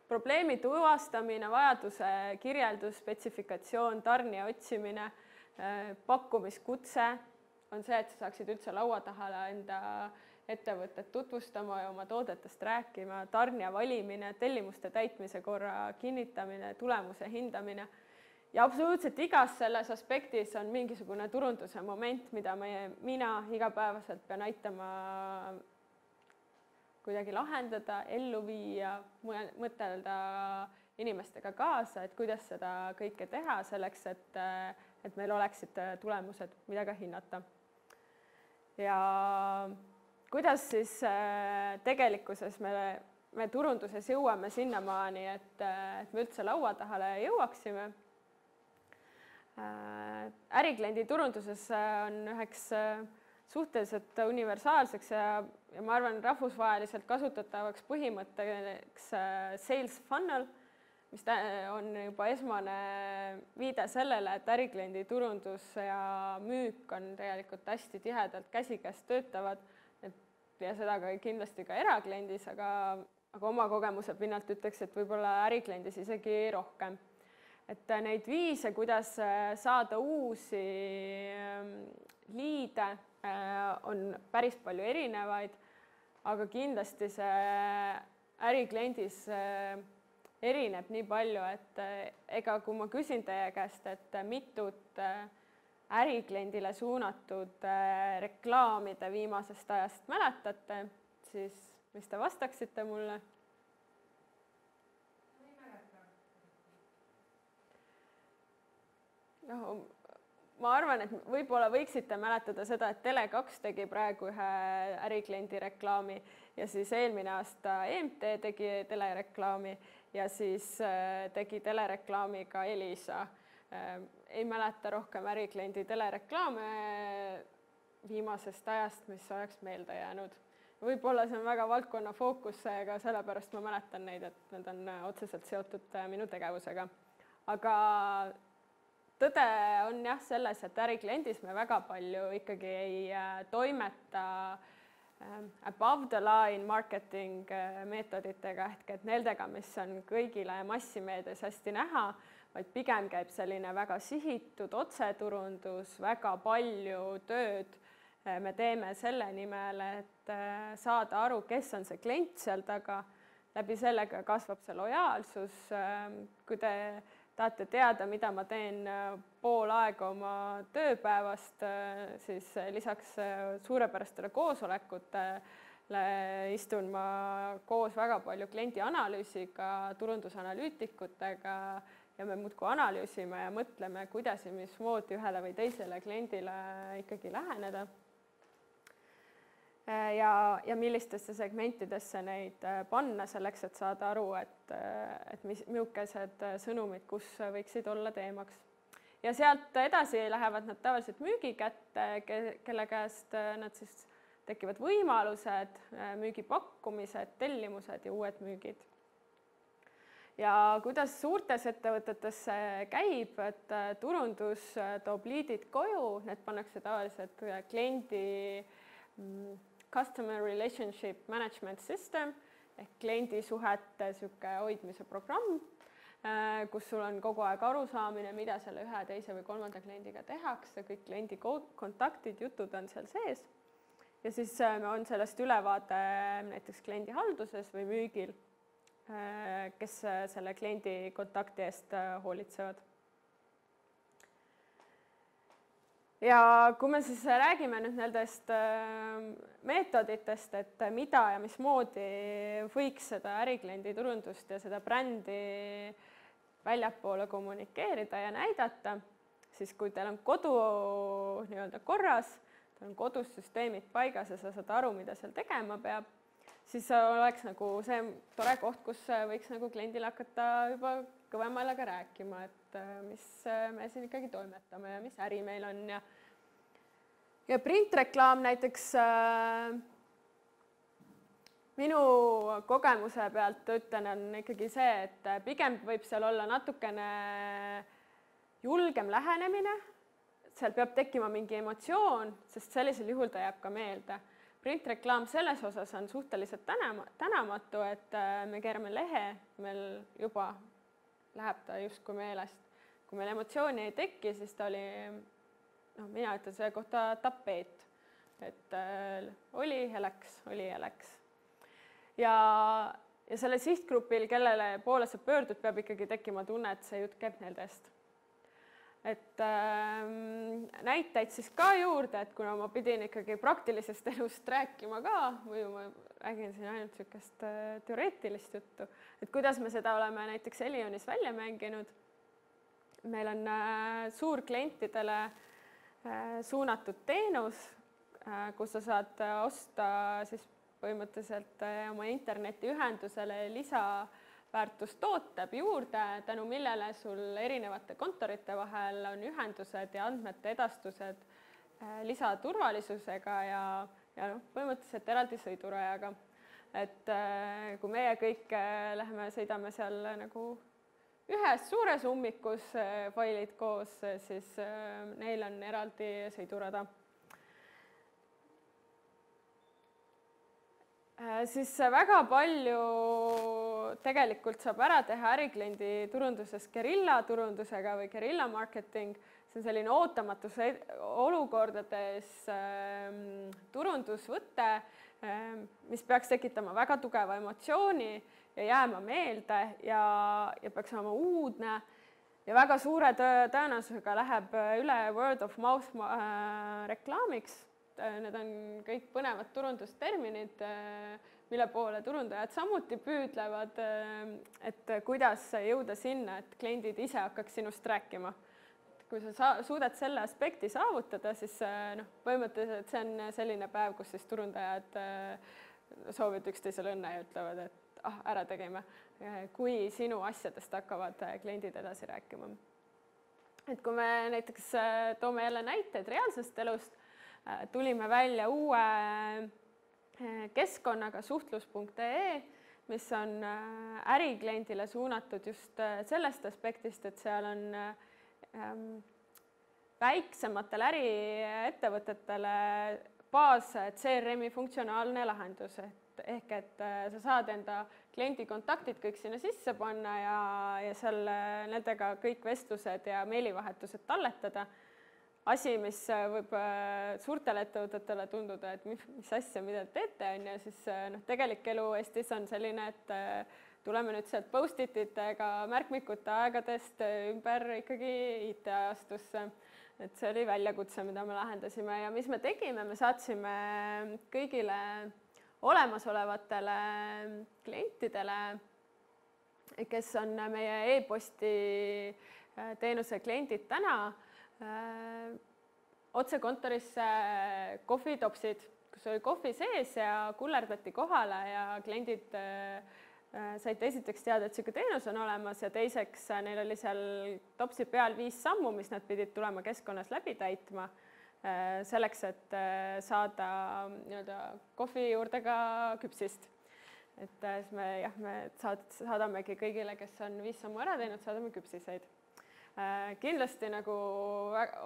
Probleemi tuvastamine, vajaduse kirjeldus, spetsifikatsioon, tarnija otsimine, pakkumiskutse on see, et sa saaksid üldse laua taha enda ettevõtet tutvustama ja oma toodetest rääkima, tarnija valimine, tellimuste täitmise korra kinnitamine, tulemuse hindamine. Ja absoluutselt igas selles aspektis on mingisugune turunduse moment, mida mina igapäevaselt pean aitama kuidagi lahendada, ellu viia, mõtelda inimestega kaasa, et kuidas seda kõike teha selleks, et meil oleksid tulemused, mida ka hinnata. Ja kuidas siis tegelikkuses me turunduses jõuame sinnamaani, et me üldse laua tahale jõuaksime. Ärikliendi turunduses on üheks suhteliselt universaalseks ja ma arvan rahvusvaheliselt kasutatavaks põhimõtteks sales funnel, mis on juba esmane viide sellele, et ärikliendi turundus ja müük on tegelikult hästi tihedalt käsikäes töötavad ja seda ka kindlasti ka erakliendis, aga oma kogemuse pinnalt ütleks, et võib-olla ärikliendis isegi rohkem. Et neid viise, kuidas saada uusi liide, on päris palju erinevaid, aga kindlasti see ärikliendis erineb nii palju, et ega kui ma küsin teie käest, et mitut ärikliendile suunatud reklaamide viimasest ajast mäletate, siis mis te vastaksite mulle? Ma arvan, et võib-olla võiksite mäletada seda, et Tele2 tegi praegu ühe ärikliendi reklaami ja siis eelmine aasta EMT tegi telereklaami ja siis tegi telereklaami ka Elisa. Ei mäleta rohkem ärikliendi telereklaame viimasest ajast, mis oleks meelde jäänud. Võib-olla see on väga valdkonna fookusega, sellepärast ma mäletan neid, et need on otseselt seotud minu tegevusega. Aga tõde on jah selles, et ärikliendis me väga palju ikkagi ei toimeta above the line marketing meetoditega, et nendega, mis on kõigile massimeedias hästi näha, vaid pigem käib selline väga sihitud otseturundus, väga palju tööd. Me teeme selle nimel, et saada aru, kes on see klient seal taga. Läbi sellega kasvab see lojaalsus. Kui te tahate teada, mida ma teen pool aega oma tööpäevast, siis lisaks suurepärastele koosolekutele istun ma koos väga palju kliendianalüüsiga, turundusanalüütikutega ja me muudkui analüüsime ja mõtleme, kuidas ja mismoodi ühele või teisele kliendile ikkagi läheneda. Ja millistesse segmentidesse neid panna selleks, et saada aru, et millised sõnumid, kus võiksid olla teemaks. Ja sealt edasi lähevad nad tavaliselt müügi kätte, kelle käest nad siis tekivad võimalused, müügipakkumised, tellimused ja uued müügid. Ja kuidas suurtes ettevõtetes see käib, et turundus toob liidid koju, need pannakse tavaliselt kliendi Customer Relationship Management System ehk kliendisuhete hoidmise programm, kus sul on kogu aeg arusaamine, mida selle ühe, teise või kolmanda kliendiga tehakse, kõik kliendi kontaktid, jutud on seal sees. Ja siis on sellest ülevaade näiteks kliendihalduses või müügil, kes selle kliendi kontakti eest hoolitsevad. Ja kui me siis räägime nüüd nendest meetoditest, et mida ja mismoodi võiks seda ärikliendi turundust ja seda brändi väljapoole kommunikeerida ja näidata, siis kui teil on kodu nii-öelda korras, teil on kodus süsteemid paigas ja sa saad aru, mida seal tegema peab, siis oleks nagu see tore koht, kus võiks nagu kliendile hakata juba kõvema häälega rääkima, et mis me siin ikkagi toimetame ja mis äri meil on. Ja printreklaam näiteks minu kogemuse pealt ütlen, on ikkagi see, et pigem võib seal olla natukene julgem lähenemine, seal peab tekkima mingi emotsioon, sest sellisel juhul ta jääb ka meelde. Printreklaam selles osas on suhteliselt tänamatu, et me keerame lehe, meil juba läheb ta justkui meelest. Kui meil emotsiooni ei teki, siis ta oli, mina ütlen selle kohta tapeet, et oli ja läks. Ja selle sihtgrupil, kellele poole sa pöördud, peab ikkagi tekkima tunne, et see jutt käib nendest. Et näiteid siis ka juurde, et kuna ma pidin ikkagi praktilisest elust rääkima ka, või ma räägin siin ainult niisugust teoreetilist juttu, et kuidas me seda oleme näiteks Elionis välja mänginud. Meil on suurklientidele suunatud teenus, kus sa saad osta siis põhimõtteliselt oma internetiühendusele lisaväärtustooted juurde, tänu millele sul erinevate kontorite vahel on ühendused ja andmete edastused lisaturvalisusega ja põhimõtteliselt eraldi sõidurajaga. Et kui meie kõik sõidame seal nagu ühes suures ummikus failid koos, siis neil on eraldi sõidurada. Siis väga palju tegelikult saab ära teha ärikliendi turunduses gerilla turundusega või gerilla marketing. See on selline ootamatus olukordades turundusvõte, mis peaks tekitama väga tugeva emotsiooni ja jääma meelde ja peaks olema uudne ja väga suure tõenäosusega läheb üle word of mouth reklaamiks. Need on kõik põnevad turundusterminid, mille poole turundajad samuti püüdlevad, et kuidas jõuda sinna, et kliendid ise hakkaks sinust rääkima. Kui sa suudad selle aspekti saavutada, siis põhimõtteliselt see on selline päev, kus siis turundajad soovivad üksteisele õnne ja ütlevad, et ära tegime, kui sinu asjadest hakkavad kliendid edasi rääkima. Et kui me näiteks toome jälle näiteid reaalsest elust, tulime välja uue keskkonnaga suhtlus.ee, mis on ärikliendile suunatud just sellest aspektist, et seal on väiksematele äriettevõtetele baas CRM-i funktsionaalne lahendus, ehk et sa saad enda kliendi kontaktid kõik sinna sisse panna ja seal nendega kõik vestlused ja meilivahetused talletada. Asi, mis võib suurtele ettevõtetele tunduda, et mis asja, mida teete, ja siis tegelik elu Eestis on selline, et tuleme nüüd sealt post-ititega märkmikute aegadest ümber ikkagi IT-ajastusse. Et see oli väljakutse, mida me lahendasime ja mis me tegime, me saatsime kõigile olemasolevatele klientidele, kes on meie e-posti teenuse kliendid täna, otsekontorisse kohvitopsid, kus oli kohvi sees ja kullerdati kohale ja kliendid said esiteks teada, et selline teenus on olemas ja teiseks neil oli seal topsi peal 5 sammu, mis nad pidid tulema keskkonnas läbi täitma selleks, et saada kohvi juurde ka küpsist. Et me saadamegi kõigile, kes on 5 sammu ära teinud, saadame küpsiseid. Kindlasti nagu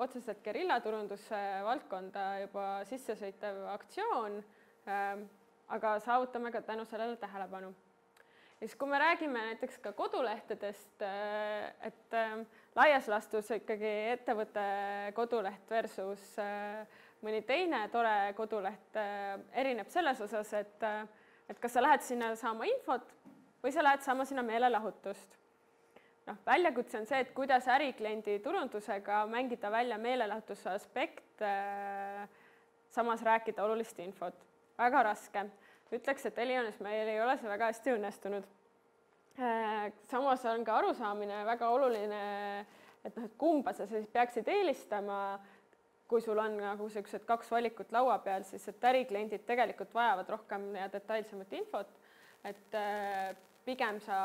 otseselt gerillaturunduse valdkonda juba sisse sõitev aktsioon, aga saavutame ka tänu sellele tähelepanu. Ja siis, kui me räägime näiteks ka kodulehtedest, et laias laastus ikkagi ettevõtte koduleht versus mõni teine tore koduleht erineb selles osas, et kas sa lähed sinna saama infot või sa lähed saama sinna meelelahutust. Väljakutse on see, et kuidas ärikliendi turundusega mängida välja meelelahutuse aspekt, samas rääkida olulist infot. Väga raske. Ütleks, et Elionis meil ei ole see väga hästi õnnestunud. Samas on ka arusaamine väga oluline, et kumba sa siis peaksid eelistama, kui sul on nagu sellised 2 valikut laua peal, siis et ärikliendid tegelikult vajavad rohkem ja detailsemat infot, et pigem sa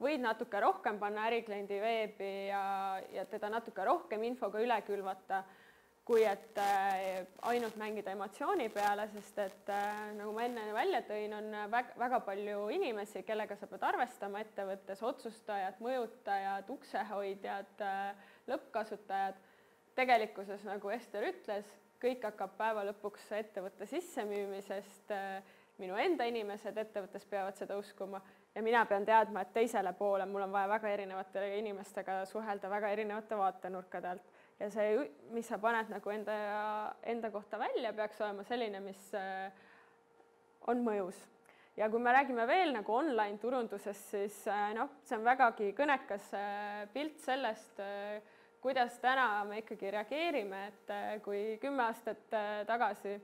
võid natuke rohkem panna ärikliendi veebi ja teda natuke rohkem infoga üle külvata, kui et ainult mängida emotsiooni peale, sest et nagu ma enne välja tõin, on väga palju inimesi, kellega sa pead arvestama ettevõttes, otsustajad, mõjutajad, uksehoidjad, lõppkasutajad. Tegelikkuses, nagu Ester ütles, kõik hakkab päeva lõpuks ettevõtte sissemüümisest, minu enda inimesed ettevõttes peavad seda uskuma ja mina pean teadma, et teisele poole mul on vaja väga erinevate inimestega suhelda väga erinevate vaatenurkade alt. Ja see, mis sa paned nagu enda kohta välja, peaks olema selline, mis on mõjus. Ja kui me räägime veel nagu online turundusest, siis see on vägagi kõnekas pilt sellest, kuidas täna me ikkagi reageerime, et kui 10 aastat tagasi,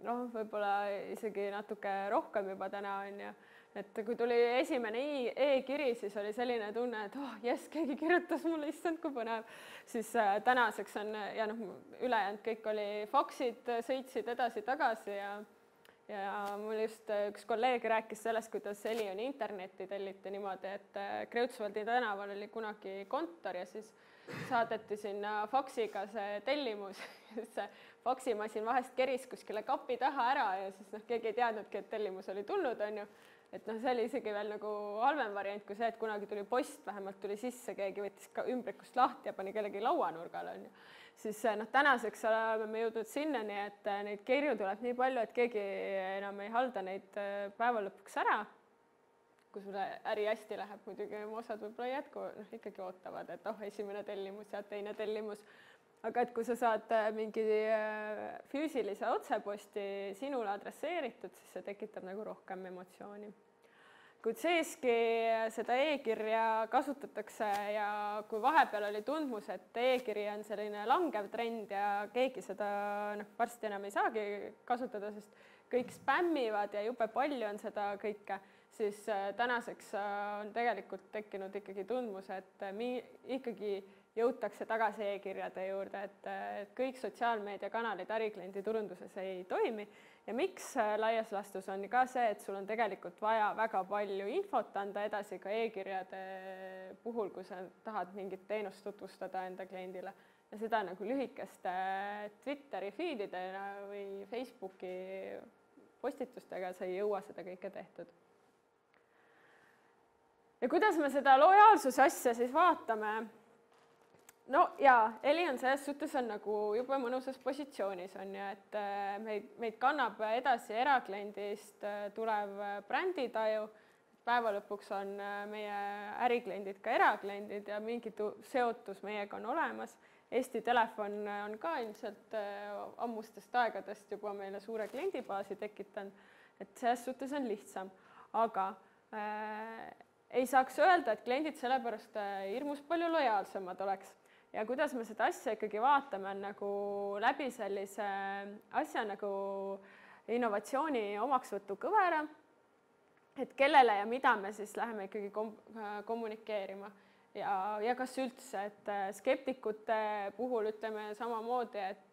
võib-olla isegi natuke rohkem juba täna on ja et kui tuli esimene e-kiri, siis oli selline tunne, et jess, keegi kirjutas mulle, issand, kui põnev. Siis tänaseks on ja ülejäänud kõik oli faksid, sõitsid edasi-tagasi ja mul just üks kolleeg rääkis sellest, kuidas Elioni internetti telliti niimoodi, et Kreutzwaldi tänaval oli kunagi kontor ja siis saadeti sinna faksiga see tellimus. See faksimasin vahest keris kuskile kapi taha ära ja siis keegi ei teadnudki, et tellimus oli tulnud, on ju. Et see oli isegi veel nagu halvem variant kui see, et kunagi tuli post, vähemalt tuli sisse, keegi võttis ka ümbrikust lahti ja pani kellegi lauanurgal, on ju. Siis tänaseks oleme jõudnud sinnani, et neid kirju tuleb nii palju, et keegi enam ei halda neid päeva lõpuks ära. Kui sulle äri hästi läheb, muidugi osad võib-olla jätku, ikkagi ootavad, et esimene tellimus ja teine tellimus. Aga et kui sa saad mingi füüsilise otseposti sinule adresseeritud, siis see tekitab nagu rohkem emotsiooni. Kuid siiski seda e-kirja kasutatakse ja kui vahepeal oli tundmus, et e-kiri on selline langev trend ja keegi seda varsti enam ei saagi kasutada, sest kõik spämmivad ja jube palju on seda kõike, siis tänaseks on tegelikult tekkinud ikkagi tundmus, et ikkagi jõutakse tagasi e-kirjade juurde, et kõik sotsiaalmeediakanalid ärikliendi turunduses ei toimi. Ja miks laias laastus on ka see, et sul on tegelikult vaja väga palju infot anda edasi ka e-kirjade puhul, kui sa tahad mingit teenust tutvustada enda kliendile. Ja seda nagu lühikeste Twitteri feedidena või Facebooki postitustega sa ei jõua seda kõike tehtud. Ja kuidas me seda lojaalsuse asja siis vaatame? No jaa, Elion selles suhtes on nagu juba mõnusas positsioonis on ja et meid kannab edasi erakliendist tulev bränditaju. Päeva lõpuks on meie ärikliendid ka erakliendid ja mingi seotus meiega on olemas. Eesti Telefon on ka ilmselt ammustest aegadest juba meile suure kliendibaasi tekitanud, et selles suhtes on lihtsam. Aga ei saaks öelda, et kliendid sellepärast hirmus palju lojaalsemad oleks. Ja kuidas me seda asja ikkagi vaatame, on nagu läbi sellise asja nagu innovatsiooni omaksvõtu kõvera, et kellele ja mida me siis läheme ikkagi kommunikeerima. Ja kas üldse, et skeptikute puhul ütleme samamoodi, et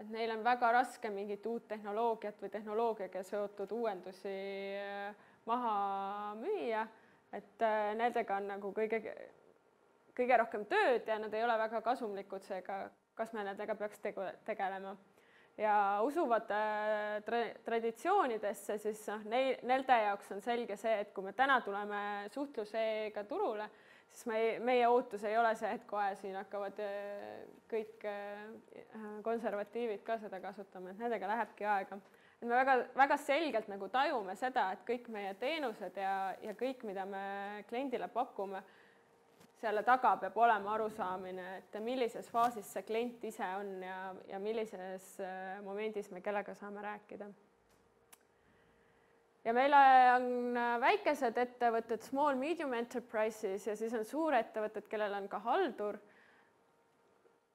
neil on väga raske mingit uut tehnoloogiat või tehnoloogiaga seotud uuendusi maha müüa, et nendega on nagu kõige rohkem tööd ja nad ei ole väga kasumlikud, seega kas me nendega peaks tegelema. Ja usuvad traditsioonidesse, siis nende jaoks on selge see, et kui me täna tuleme suhtlusega turule, siis meie ootus ei ole see, et kohe siin hakkavad kõik konservatiivid ka seda kasutama, et nendega lähebki aega. Et me väga selgelt nagu tajume seda, et kõik meie teenused ja kõik, mida me kliendile pakume, selle taga peab olema arusaamine, et millises faasis see klient ise on ja millises momendis me kellega saame rääkida. Ja meil on väikesed ettevõtted, small medium enterprises ja siis on suurettevõtted, kellel on ka haldur.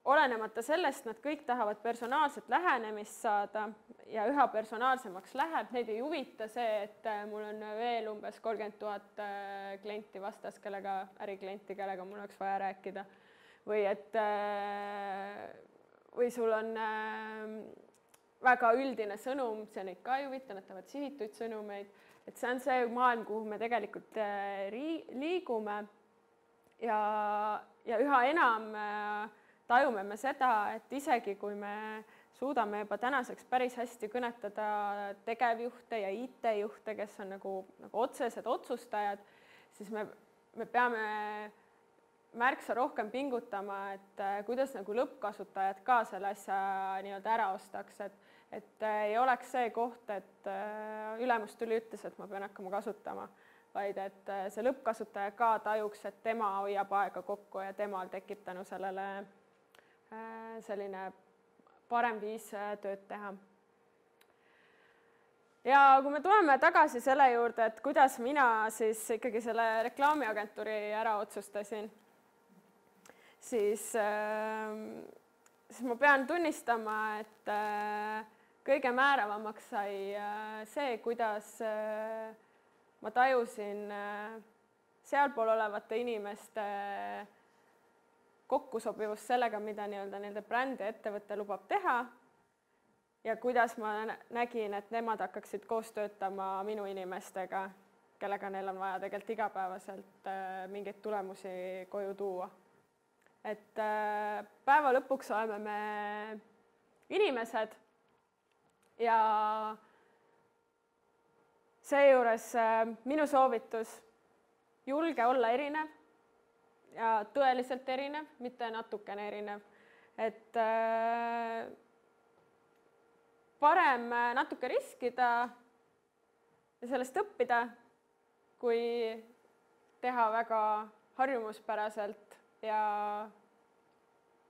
Olenemata sellest, nad kõik tahavad personaalset lähenemist saada ja üha personaalsemaks läheb. Neid ei huvita see, et mul on veel umbes 30 000 klienti vastas, äriklienti, kellega mul oleks vaja rääkida. Või sul on väga üldine sõnum, see neid ka ei huvita, nad tahavad sihituid sõnumeid. Et see on see maailm, kuhu me tegelikult liigume ja üha enam tajume me seda, et isegi kui me suudame juba tänaseks päris hästi kõnetada tegevjuhte ja IT-juhte, kes on nagu otsesed otsustajad, siis me peame märksa rohkem pingutama, et kuidas nagu lõppkasutajad ka selle asja nii-öelda ära ostaks, et ei oleks see koht, et ülemus tuli ütles, et ma pean hakkama kasutama, vaid et see lõppkasutaja ka tajuks, et tema hoiab aega kokku ja temal tekib tänu sellele selline parem viis tööd teha. Ja kui me tuleme tagasi selle juurde, et kuidas mina siis ikkagi selle reklaamiagentuuri ära otsustasin, siis ma pean tunnistama, et kõige määravamaks sai see, kuidas ma tajusin sealpool olevate inimeste kokkusobivust sellega, mida nende bränd ja ettevõte lubab teha ja kuidas ma nägin, et nemad hakkaksid koos töötama minu inimestega, kellega neil on vaja tegelikult igapäevaselt mingeid tulemusi koju tuua. Et päeva lõpuks oleme me inimesed ja seejuures minu soovitus julge olla erinev ja tõeliselt erinev, mitte natukene erinev. Et parem natuke riskida ja sellest õppida, kui teha väga harjumuspäraselt ja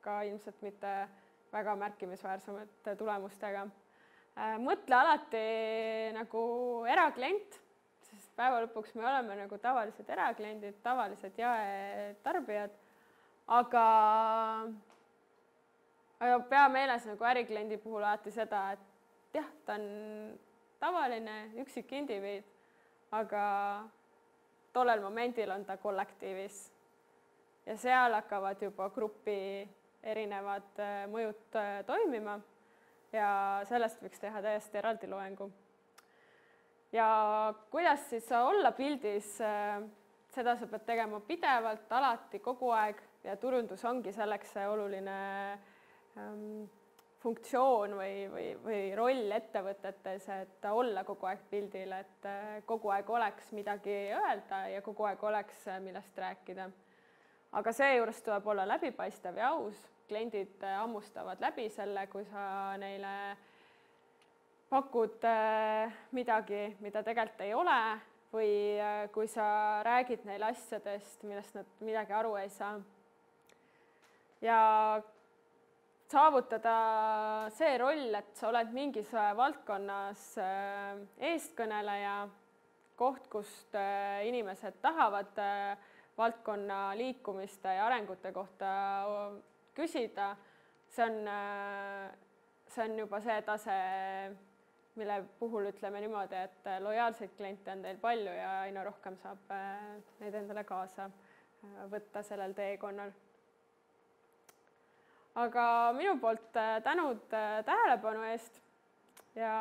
ka ilmselt mitte väga märkimisväärsemate tulemustega. Mõtle alati nagu eraklient, sest päeva lõpuks me oleme nagu tavalised erakliendid, tavalised jaetarbijad, aga pea meeles nagu ärikliendi puhul alati seda, et jah, ta on tavaline üksik indiviid, aga tollel momendil on ta kollektiivis ja seal hakkavad juba grupi erinevad mõjud toimima ja sellest võiks teha täiesti eraldi loengu. Ja kuidas siis olla pildis, seda sa pead tegema pidevalt, alati, kogu aeg ja turundus ongi selleks see oluline funktsioon või roll ettevõtetes, et olla kogu aeg pildil, et kogu aeg oleks midagi öelda ja kogu aeg oleks millest rääkida. Aga seejuures tuleb olla läbipaistev ja aus, kliendid hammustavad läbi selle, kui sa neile pakud midagi, mida tegelikult ei ole või kui sa räägid neile asjadest, millest nad midagi aru ei saa. Ja saavutada see roll, et sa oled mingis valdkonnas eestkõneleja, koht, kust inimesed tahavad valdkonna liikumiste ja arengute kohta küsida. See on juba see tase, mille puhul ütleme niimoodi, et lojaalseid kliente on teil palju ja aina rohkem saab neid endale kaasa võtta sellel teekonnal. Aga minu poolt tänud tähelepanu eest ja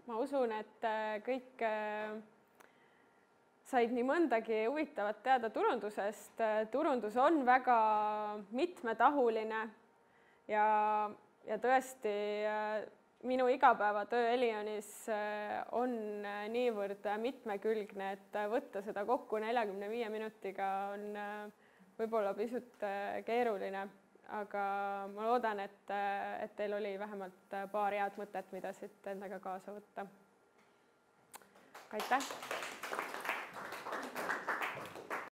ma usun, et kõik said nii mõndagi huvitavat teada turundusest. Turundus on väga mitmetahuline ja tõesti minu igapäevatöö Elionis on niivõrd mitmekülgne, et võtta seda kokku 45 minutiga on võib-olla pisut keeruline, aga ma loodan, et teil oli vähemalt paar head mõtet, mida siit endaga kaasa võtta. Aitäh!